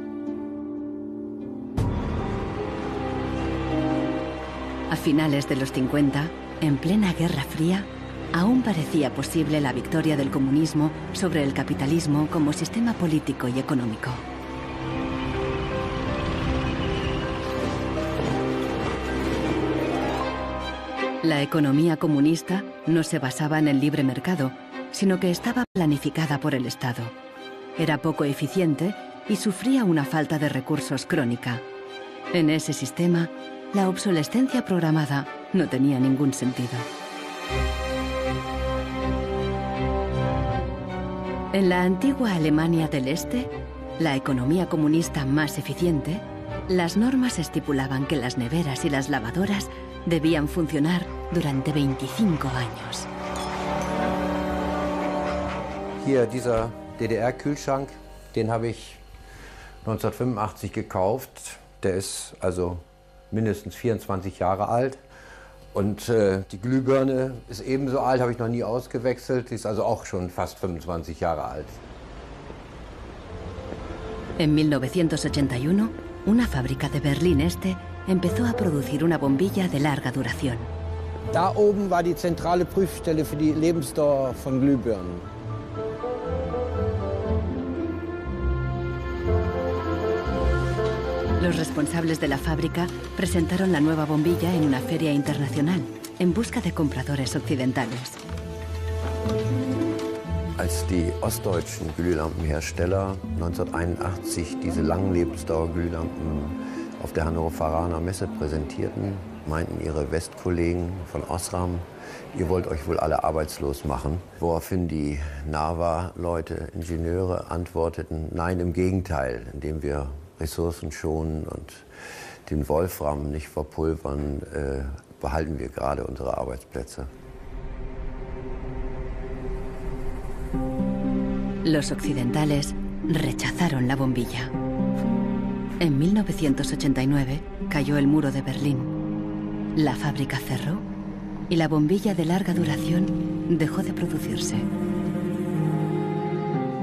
A finales de los 50, en plena Guerra Fría, aún parecía posible la victoria del comunismo sobre el capitalismo como sistema político y económico. La economía comunista no se basaba en el libre mercado, sino que estaba planificada por el Estado. Era poco eficiente y sufría una falta de recursos crónica. En ese sistema, la obsolescencia programada no tenía ningún sentido. En la antigua Alemania del Este, la economía comunista más eficiente, las normas estipulaban que las neveras y las lavadoras debían funcionar durante 25 años. Hier, dieser DDR-Kühlschrank, den habe ich 1985 gekauft. Der ist also mindestens 24 Jahre alt. Und die Glühbirne ist ebenso alt, habe ich noch nie ausgewechselt. Die ist also auch schon fast 25 Jahre alt. En 1981, una fábrica de Berlín Este empezó a producir una bombilla de larga duración. Da oben war die zentrale Prüfstelle für die Lebensdauer von Glühbirnen. Los responsables de la fábrica presentaron la nueva bombilla en una feria internacional, en busca de compradores occidentales. Als die ostdeutschen Glühlampenhersteller 1981 diese Langlebensdauerglühlampen auf der Hannoveraner Messe präsentierten, meinten ihre Westkollegen von Osram, ihr wollt euch wohl alle arbeitslos machen. Woraufhin die NAVA-Leute, Ingenieure, antworteten, nein, im Gegenteil, indem wir Ressourcen schonen und den Wolfram nicht verpulvern, behalten wir gerade unsere Arbeitsplätze. Los occidentales rechazaron la bombilla. En 1989 cayó el muro de Berlín. La fábrica cerró y la bombilla de larga duración dejó de producirse.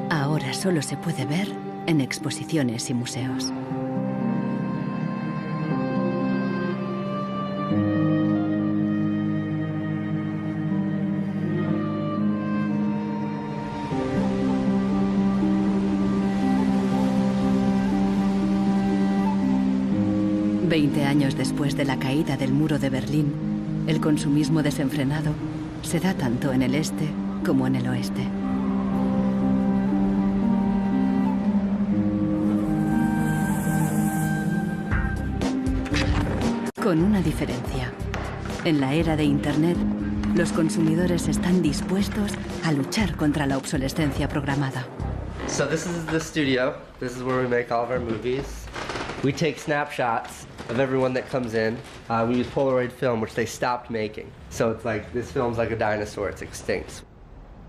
Ahora solo se puede ver en exposiciones y museos. Veinte años después de la caída del muro de Berlín, el consumismo desenfrenado se da tanto en el este como en el oeste. Con una diferencia. En la era de Internet, los consumidores están dispuestos a luchar contra la obsolescencia programada. So this is the studio. This is where we make all of our movies. We take snapshots of everyone that comes in. We use Polaroid film, which they stopped making. So it's like, this film's like a dinosaur, it's extinct.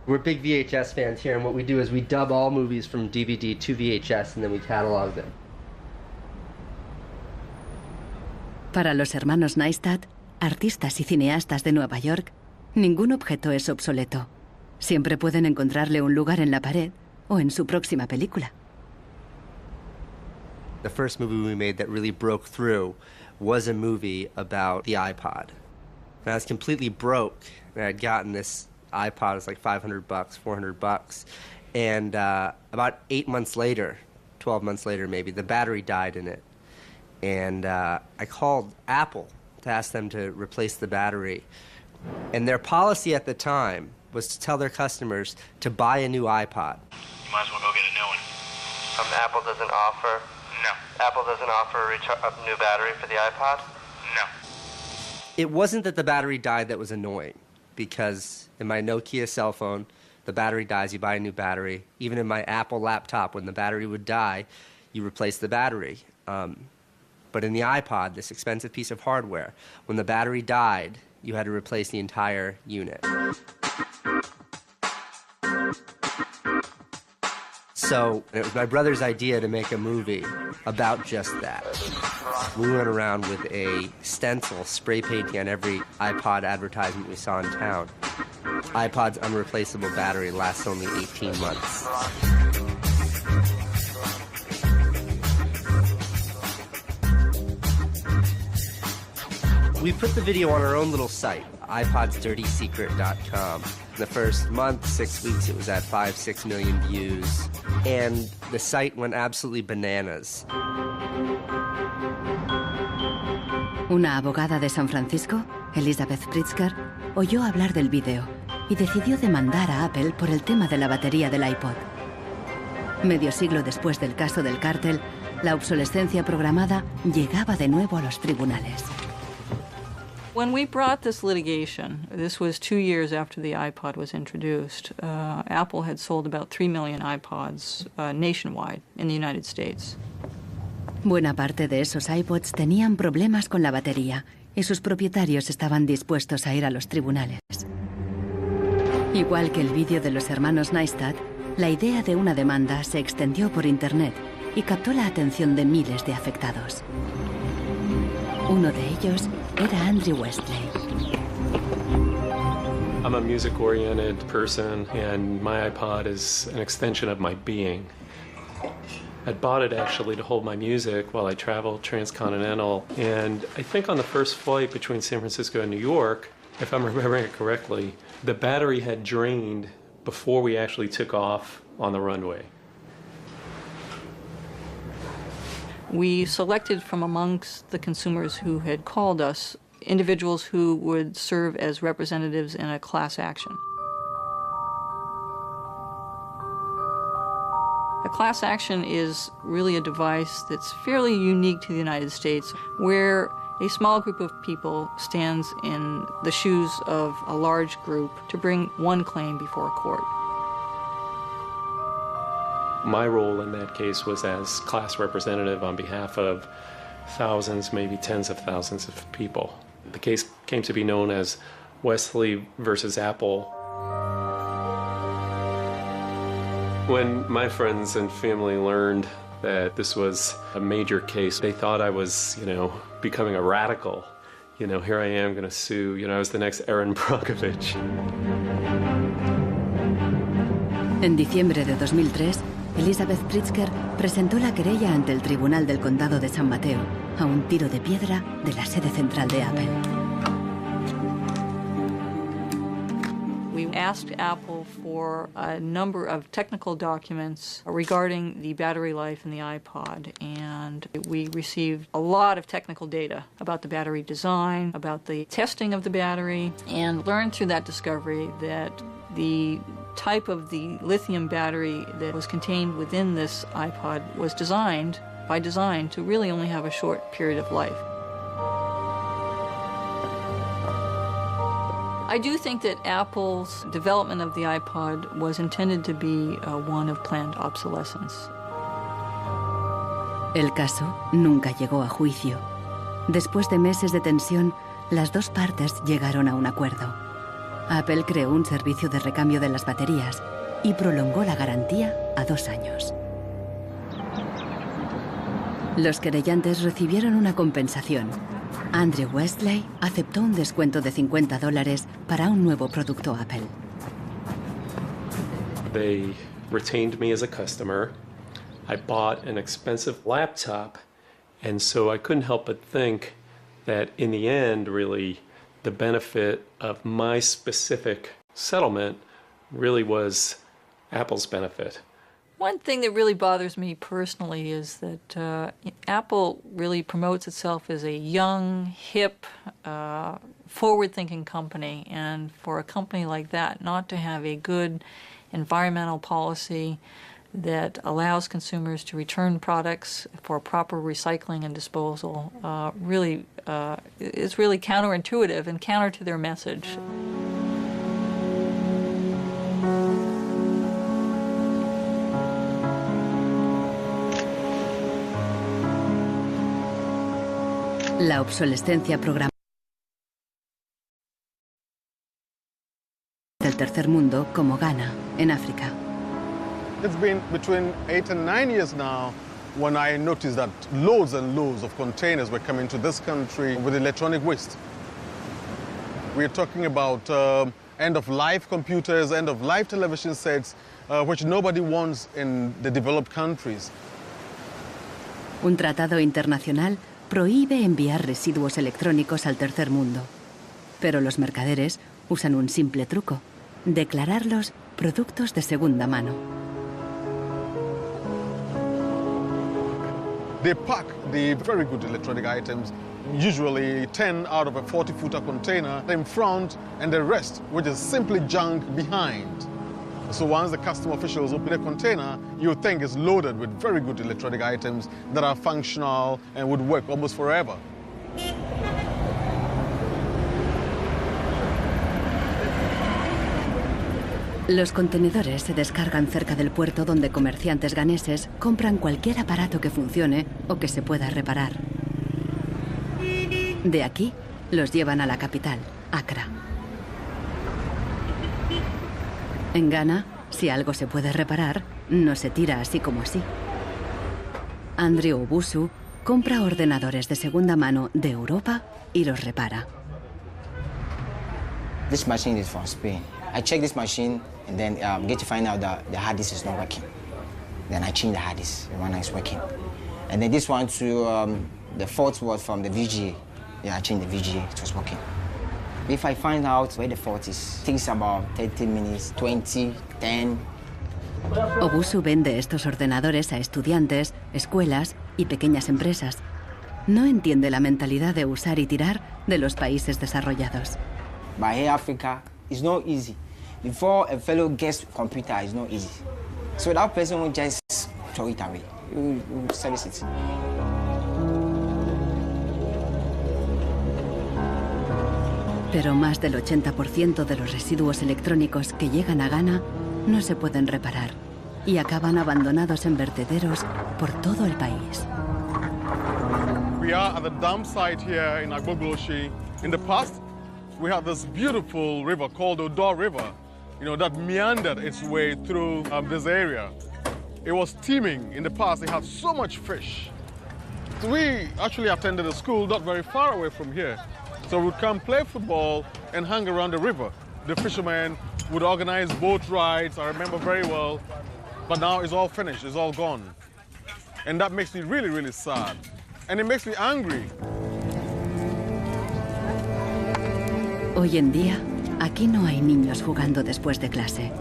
We're big VHS fans here, and what we do is we dub all movies from DVD to VHS, and then we catalog them. Para los hermanos Neistat, artistas y cineastas de Nueva York, ningún objeto es obsoleto. Siempre pueden encontrarle un lugar en la pared o en su próxima película. The first movie we made that really broke through was a movie about the iPod. And I was completely broke, and I'd gotten this iPod. It was like $500, $400. And about 8 months later, 12 months later maybe, the battery died in it. And I called Apple to ask them to replace the battery. And their policy at the time was to tell their customers to buy a new iPod. You might as well go get a new one. Apple doesn't offer? No. Apple doesn't offer a new battery for the iPod? No. It wasn't that the battery died that was annoying, because in my Nokia cell phone, The battery dies, you buy a new battery. Even in my Apple laptop, when the battery would die, you replace the battery. But in the iPod, this expensive piece of hardware, when the battery died, you had to replace the entire unit. So it was my brother's idea to make a movie about just that. We went around with a stencil spray painting on every iPod advertisement we saw in town. iPod's unreplaceable battery lasts only 18 months. We put the video on our own little site, iPodsDirtySecret.com. In the first month, 6 weeks, it was at 5-6 million views. And the site went absolutely bananas. Una abogada de San Francisco, Elizabeth Pritzker, oyó hablar del vídeo y decidió demandar a Apple por el tema de la batería del iPod. Medio siglo después del caso del cártel, la obsolescencia programada llegaba de nuevo a los tribunales. When we brought this litigation, this was 2 years after the iPod was introduced, Apple had sold about 3 million iPods nationwide in the United States. Buena parte de esos iPods tenían problemas con la batería y sus propietarios estaban dispuestos a ir a los tribunales. Igual que el vídeo de los hermanos Neistat, la idea de una demanda se extendió por Internet y captó la atención de miles de afectados. Uno de ellos era Andrew Westley. I'm a music-oriented person, and my iPod is an extension of my being. I bought it actually to hold my music while I traveled transcontinental, and I think on the first flight between San Francisco and New York, if I'm remembering it correctly, the battery had drained before we actually took off on the runway. We selected from amongst the consumers who had called us individuals who would serve as representatives in a class action. A class action is really a device that's fairly unique to the United States, where a small group of people stands in the shoes of a large group to bring one claim before a court. My role in that case was as class representative on behalf of thousands, maybe tens of thousands of people. The case came to be known as Westley versus Apple. When my friends and family learned that this was a major case, they thought I was, becoming a radical. Here I am going to sue. I was the next Erin Brockovich. En diciembre de 2003, Elizabeth Pritzker presentó la querella ante el Tribunal del Condado de San Mateo, a un tiro de piedra de la sede central de Apple. We asked Apple for a number of technical documents regarding the battery life in the iPod, and we received a lot of technical data about the battery design, about the testing of the battery, and learned through that discovery that the type of the lithium battery that was contained within this iPod was designed, by design, to really only have a short period of life. I do think that Apple's development of the iPod was intended to be one of planned obsolescence. El caso nunca llegó a juicio. Después de meses de tensión, las dos partes llegaron a un acuerdo. Apple creó un servicio de recambio de las baterías y prolongó la garantía a 2 años. Los querellantes recibieron una compensación. Andrew Westley aceptó un descuento de $50 para un nuevo producto Apple. They retained me as a customer. I bought an expensive laptop, and so I couldn't help but think that in the end, really, the benefit of my specific settlement really was Apple's benefit. One thing that really bothers me personally is that Apple really promotes itself as a young, hip, forward-thinking company, and for a company like that not to have a good environmental policy that allows consumers to return products for proper recycling and disposal really is really counterintuitive and counter to their message. La obsolescencia programada del tercer mundo, como Ghana, en África. It's been between 8 and 9 years now when I noticed that loads and loads of containers were coming to this country with electronic waste. We're talking about end-of-life computers, end-of-life television sets, which nobody wants in the developed countries. Un tratado internacional prohíbe enviar residuos electrónicos al tercer mundo. Pero los mercaderes usan un simple truco: declararlos productos de segunda mano. They pack the very good electronic items, usually 10 out of a 40-footer container, in front, and the rest, which is simply junk, behind. So once the custom officials open a container, you think it's loaded with very good electronic items that are functional and would work almost forever. Los contenedores se descargan cerca del puerto donde comerciantes ganeses compran cualquier aparato que funcione o que se pueda reparar. De aquí los llevan a la capital, Accra. En Ghana, si algo se puede reparar, no se tira así como así. Andrew Obusu compra ordenadores de segunda mano de Europa y los repara. This machine is from Spain. I check this machine and then get to find out that the hard disk is not working. Then I change the hard disk, the one is working. And then this one to the fault was from the VGA. Yeah, I changed the VGA, it was working. If I find out where the fault is, it takes about 30 minutes, 20, 10. Obusu vende estos ordenadores a estudiantes, escuelas y pequeñas empresas. No entiende la mentalidad de usar y tirar de los países desarrollados. But here Africa, it's not easy. Before a fellow gets computer, it's not easy. So that person will just throw it away. You service it. Pero más del 80% de los residuos electrónicos que llegan a Ghana no se pueden reparar y acaban abandonados en vertederos por todo el país. We are at the dump site here in Agbogloshi. In the past, we had this beautiful river called Odo River, that meandered its way through this area. It was teeming in the past. It had so much fish. So we actually attended a school not very far away from here. So we'd come play football and hang around the river. The fishermen would organize boat rides, I remember very well. But now it's all finished, it's all gone. And that makes me really, really sad. And it makes me angry. Hoy en día, aquí no hay niños jugando después de clase.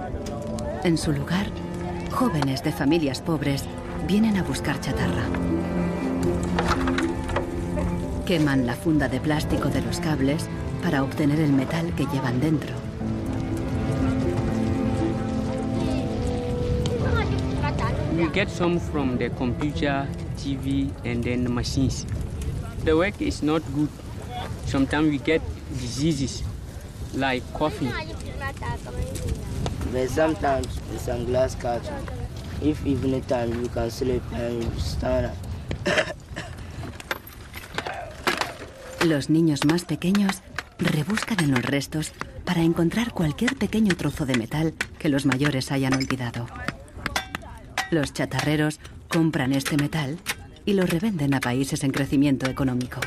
En su lugar, jóvenes de familias pobres vienen a buscar chatarra. Queman la funda de plástico de los cables para obtener el metal que llevan dentro. We get some from the computer, TV, and then the machines. The work is not good. Sometimes we get diseases like coughing. But sometimes with some glass catch, if evening time you can sleep and you stand up. Los niños más pequeños rebuscan en los restos para encontrar cualquier pequeño trozo de metal que los mayores hayan olvidado. Los chatarreros compran este metal y lo revenden a países en crecimiento económico.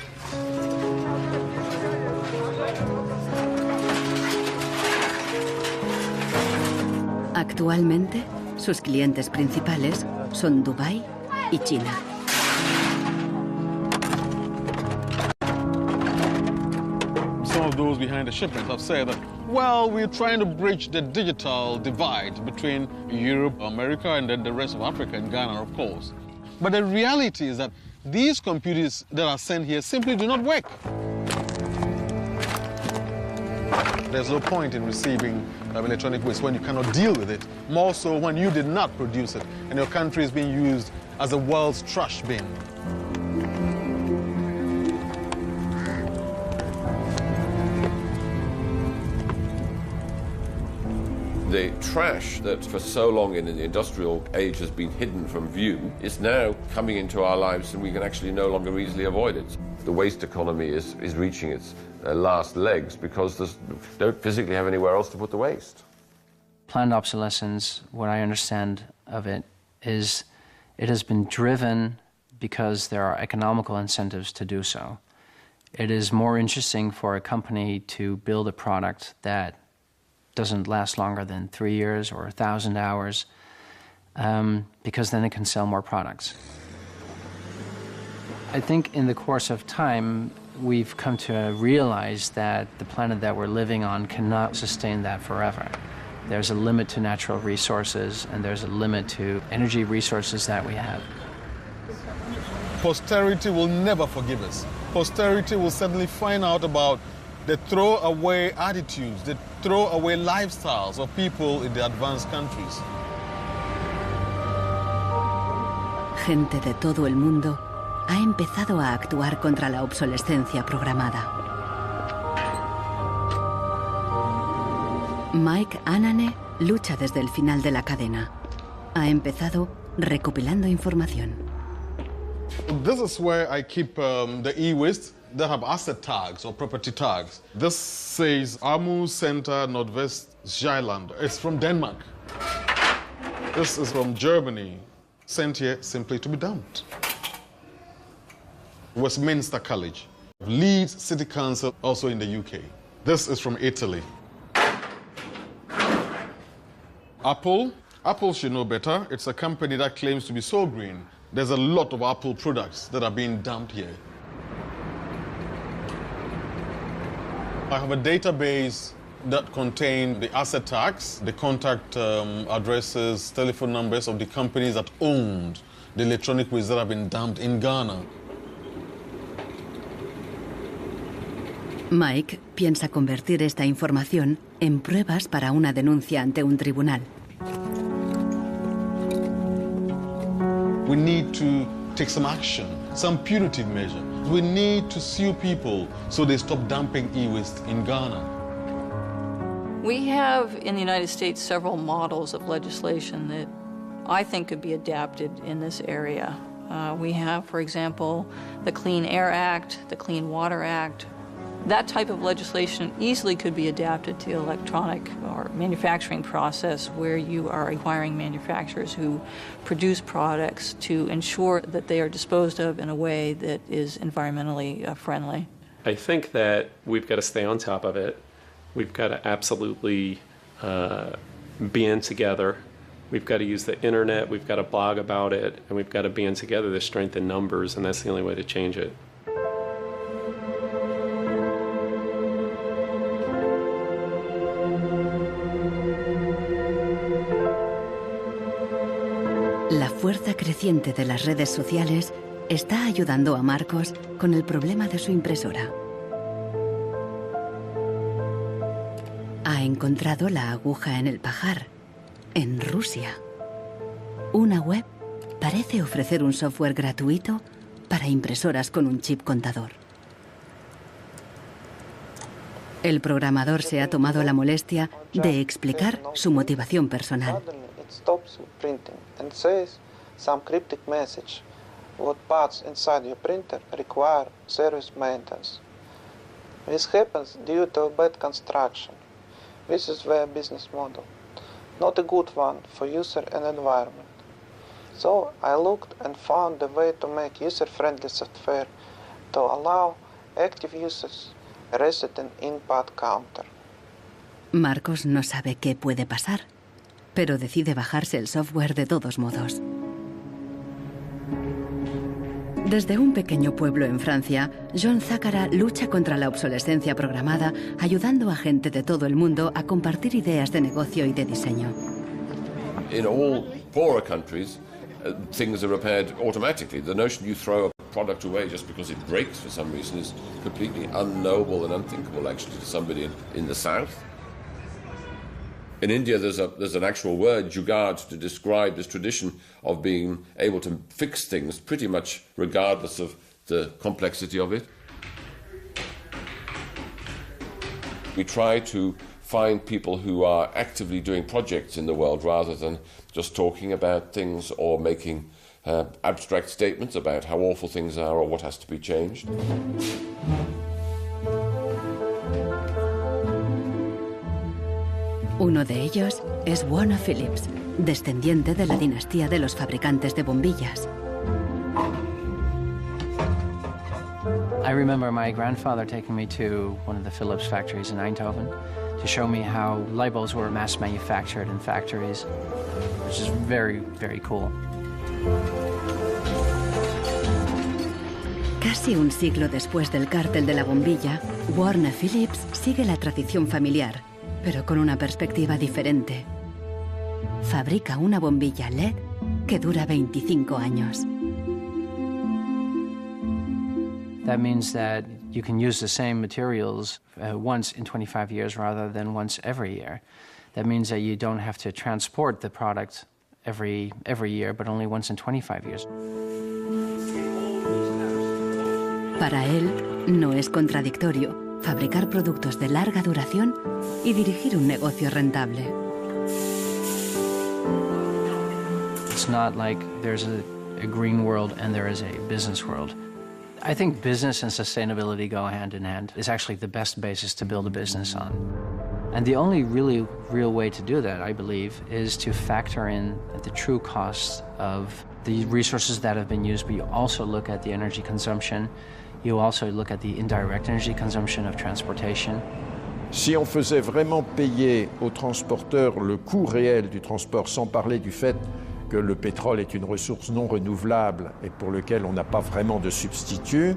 Actualmente, sus clientes principales son Dubái y China. Some of those behind the shipment have said that, well, we're trying to bridge the digital divide between Europe, America, and then the rest of Africa and Ghana, of course. But the reality is that these computers that are sent here simply do not work. There's no point in receiving electronic waste when you cannot deal with it, more so when you did not produce it and your country is being used as the world's trash bin. The trash that for so long in the industrial age has been hidden from view is now coming into our lives and we can actually no longer easily avoid it. the waste economy is reaching its last legs because they don't physically have anywhere else to put the waste. Planned obsolescence, what I understand of it, is it has been driven because there are economical incentives to do so. It is more interesting for a company to build a product that doesn't last longer than 3 years or 1,000 hours, because then it can sell more products. I think in the course of time, we've come to realize that the planet that we're living on cannot sustain that forever. There's a limit to natural resources, and there's a limit to energy resources that we have. Posterity will never forgive us. Posterity will suddenly find out about the throwaway attitudes, the throwaway lifestyles of people in the advanced countries. Gente de todo el mundo ha empezado a actuar contra la obsolescencia programada. Mike Anane lucha desde el final de la cadena. Ha empezado recopilando información. This is where I keep the e-waste that have asset tags or property tags. This says Amu Center Nordvest Sjælland. It's from Denmark. This is from Germany, sent here simply to be dumped. Westminster College, Leeds City Council, also in the UK. This is from Italy. Apple should know better. It's a company that claims to be so green. There's a lot of Apple products that are being dumped here. I have a database that contains the asset tags, the contact addresses, telephone numbers of the companies that owned the electronic waste that have been dumped in Ghana. Mike piensa convertir esta información en pruebas para una denuncia ante un tribunal. We need to take some action, some punitive measure. We need to sue people so they stop dumping e-waste in Ghana. We have in the United States several models of legislation that I think could be adapted in this area. We have, for example, the Clean Air Act, the Clean Water Act. That type of legislation easily could be adapted to the electronic or manufacturing process where you are requiring manufacturers who produce products to ensure that they are disposed of in a way that is environmentally friendly. I think that we've got to stay on top of it. We've got to absolutely band together. We've got to use the internet, we've got to blog about it, and we've got to band together to strengthen numbers, and that's the only way to change it. La fuerza creciente de las redes sociales está ayudando a Marcos con el problema de su impresora. Ha encontrado la aguja en el pajar, en Rusia. Una web parece ofrecer un software gratuito para impresoras con un chip contador. El programador se ha tomado la molestia de explicar su motivación personal. Stops printing and says some cryptic message. What parts inside your printer require service maintenance. This happens due to a bad construction. This is their business model. Not a good one for user and environment. So I looked and found a way to make user-friendly software to allow active users reset an input counter. Marcos no sabe qué puede pasar, pero decide bajarse el software de todos modos. Desde un pequeño pueblo en Francia, John Zácara lucha contra la obsolescencia programada, ayudando a gente de todo el mundo a compartir ideas de negocio y de diseño. In all poorer countries, things are repaired automatically. The notion you throw a product away just because it breaks for some reason is completely unknowable and unthinkable, actually, to somebody in the south. In India, there's an actual word, jugaad, to describe this tradition of being able to fix things pretty much regardless of the complexity of it. We try to find people who are actively doing projects in the world rather than just talking about things or making abstract statements about how awful things are or what has to be changed. Uno de ellos es Warner Phillips, descendiente de la dinastía de los fabricantes de bombillas. I remember my grandfather taking me to one of the Philips factories in Eindhoven to show me how light bulbs were mass manufactured in factories, which is very, very cool. Casi un siglo después del cártel de la bombilla, Warner Phillips sigue la tradición familiar, pero con una perspectiva diferente. Fabrica una bombilla LED que dura 25 años. That means that you can use the same materials once in 25 years rather than once every year. That means that you don't have to transport the product every year, but only once in 25 years. Para él, no es contradictorio fabricar productos de larga duración y dirigir un negocio rentable. It's not like there's a green world and there is a business world. I think business and sustainability go hand in hand. It's actually the best basis to build a business on. And the only really real way to do that, I believe, is to factor in the true costs of the resources that have been used, but you also look at the energy consumption. You also look at the indirect energy consumption of transportation. Si on faisait vraiment payer aux transporteurs le coût réel du transport, sans parler du fait que le pétrole est une ressource non renouvelable et pour lequel on n'a pas vraiment de substitut,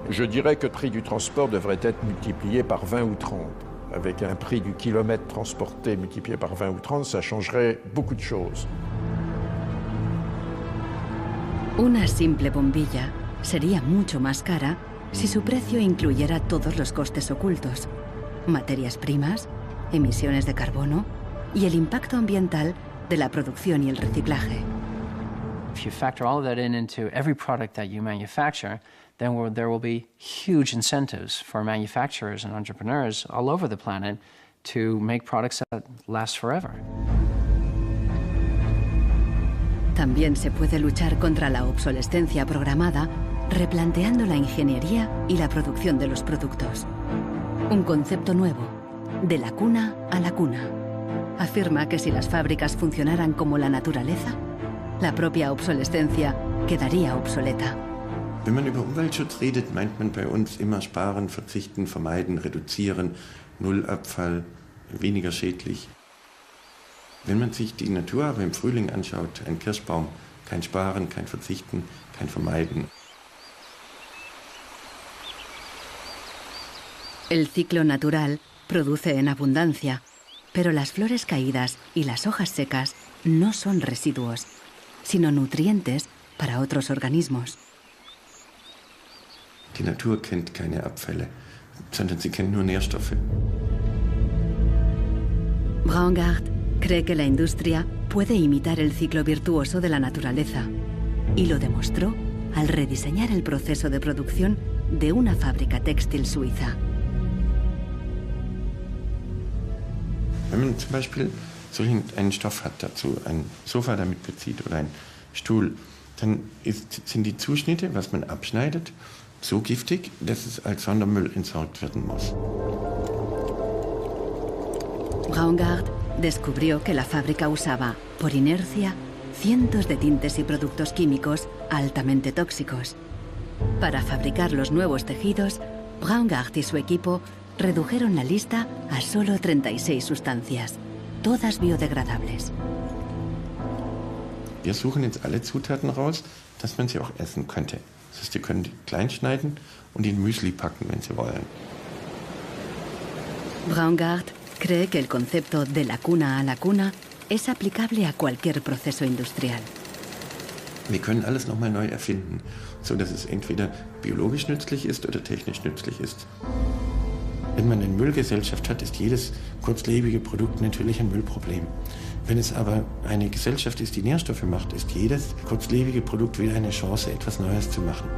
je dirais que le prix du transport devrait être multiplié par 20 ou 30. Avec un prix du kilomètre transporté multiplié par 20 ou 30, ça changerait beaucoup de choses. Una simple bombilla sería mucho más cara si su precio incluyera todos los costes ocultos, materias primas, emisiones de carbono y el impacto ambiental de la producción y el reciclaje. If you factor all of that into every product that you manufacture, then there will be huge incentives for manufacturers and entrepreneurs all over the planet to make products that last forever. También se puede luchar contra la obsolescencia programada replanteando la ingeniería y la producción de los productos. Un concepto nuevo, de la cuna a la cuna. Afirma que si las fábricas funcionaran como la naturaleza, la propia obsolescencia quedaría obsoleta. Wenn man über Umweltschutz redet, meint man bei uns immer sparen, verzichten, vermeiden, reduzieren, Nullabfall, weniger schädlich. Wenn man sich die Natur aber im Frühling anschaut, ein Kirschbaum, kein Sparen, kein Verzichten, kein Vermeiden. El ciclo natural produce en abundancia, pero las flores caídas y las hojas secas no son residuos, sino nutrientes para otros organismos. Die Natur kennt keine Abfälle, sondern sie kennt nur Nährstoffe. Braungart cree que la industria puede imitar el ciclo virtuoso de la naturaleza y lo demostró al rediseñar el proceso de producción de una fábrica textil suiza. Wenn man zum Beispiel einen Stoff hat dazu, ein Sofa damit bezieht oder ein Stuhl, dann sind die Zuschnitte, was man abschneidet, so giftig, dass es als Sondermüll entsorgt werden muss. Braungart descubrió que la fábrica usaba, por inercia, cientos de tintes y productos químicos altamente tóxicos. Para fabricar los nuevos tejidos, Braungart y su equipo redujeron la lista a solo 36 sustancias, todas biodegradables. Wir suchen jetzt alle Zutaten raus, dass man sie auch essen könnte. Das heißt, Sie können die klein schneiden und in Müsli packen, wenn Sie wollen. Braungart cree que el concepto de la cuna a la cuna es aplicable a cualquier proceso industrial. Wir können alles nochmal neu erfinden, so dass es entweder biologisch nützlich ist oder technisch nützlich ist. Wenn man eine Müllgesellschaft hat, ist jedes kurzlebige Produkt natürlich ein Müllproblem. Wenn es aber eine Gesellschaft ist, die Nährstoffe macht, ist jedes kurzlebige Produkt wieder eine Chance, etwas Neues zu machen.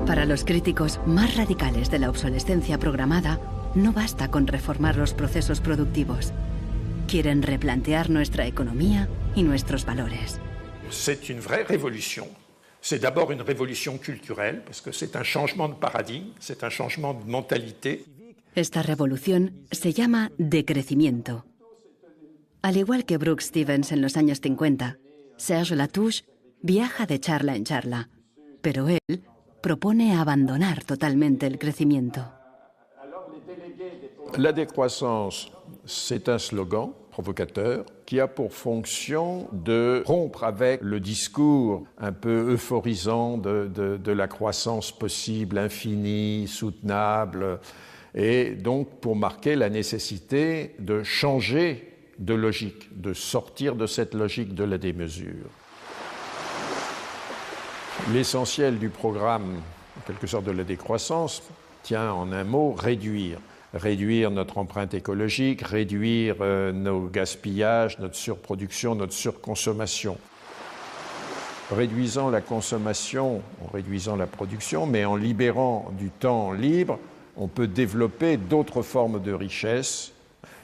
Para los críticos más radicales de la obsolescencia programada, no basta con reformar los procesos productivos. Quieren replantear nuestra economía y nuestros valores. C'est une vraie révolution. C'est d'abord une révolution culturelle, parce que c'est un changement de paradigme, c'est un changement de mentalité. Esta revolución se llama decrecimiento. Al igual que Brooks Stevens en los años 50, Serge Latouche viaja de charla en charla, pero él propone abandonar totalmente el crecimiento. La décroissance, c'est un slogan provocateur qui a pour fonction de rompre avec le discours un peu euphorisant de la croissance possible, infinie, soutenable, et donc pour marquer la nécessité de changer de logique, de sortir de cette logique de la démesure. L'essentiel du programme, en quelque sorte de la décroissance, tient en un mot réduire. Réduire notre empreinte écologique, réduire nos gaspillages, notre surproduction, notre surconsommation. Réduisant la consommation, en réduisant la production, mais en libérant du temps libre, on peut développer d'autres formes de richesse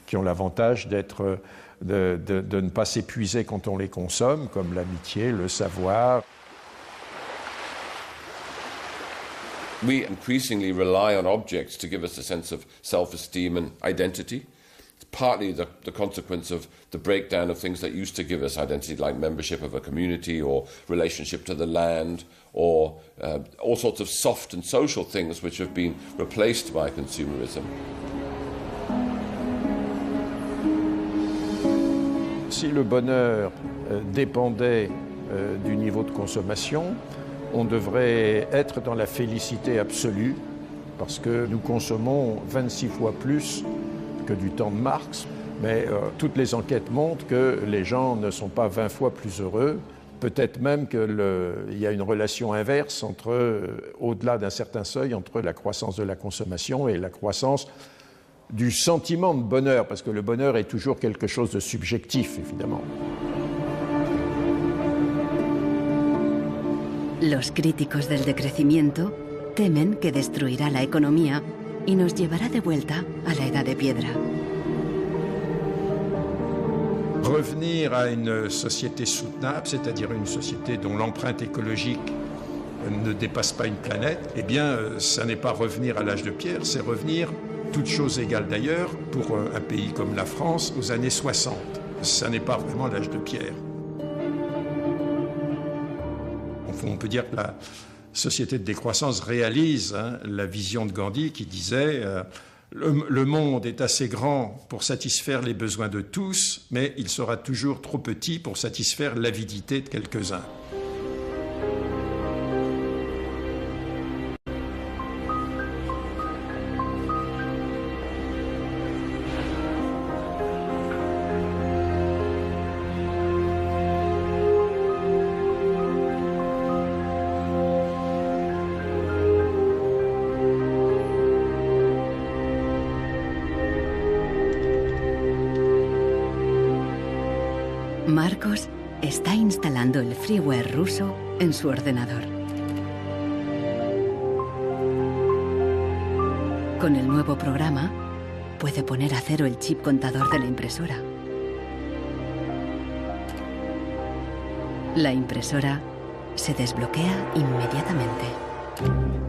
qui ont l'avantage de ne pas s'épuiser quand on les consomme, comme l'amitié, le savoir. We increasingly rely on objects to give us a sense of self-esteem and identity. It's partly the consequence of the breakdown of things that used to give us identity, like membership of a community or relationship to the land, or all sorts of soft and social things which have been replaced by consumerism. Si le bonheur dépendait du niveau de consommation, on devrait être dans la félicité absolue, parce que nous consommons 26 fois plus que du temps de Marx, mais toutes les enquêtes montrent que les gens ne sont pas 20 fois plus heureux, peut-être même qu'il y a une relation inverse au-delà d'un certain seuil, entre la croissance de la consommation et la croissance du sentiment de bonheur, parce que le bonheur est toujours quelque chose de subjectif, évidemment. Los críticos del decrecimiento temen que destruirá la economía y nos llevará de vuelta a la edad de piedra. Revenir à une société soutenable, c'est-à-dire une société dont l'empreinte écologique ne dépasse pas une planète, eh bien, ça n'est pas revenir à l'âge de pierre, c'est revenir, toutes choses égales d'ailleurs, pour un pays comme la France, aux années 60. Ça n'est pas vraiment l'âge de pierre. On peut dire que la société de décroissance réalise la vision de Gandhi qui disait le monde est assez grand pour satisfaire les besoins de tous, mais il sera toujours trop petit pour satisfaire l'avidité de quelques-uns. Marcos está instalando el freeware ruso en su ordenador. Con el nuevo programa, puede poner a cero el chip contador de la impresora. La impresora se desbloquea inmediatamente.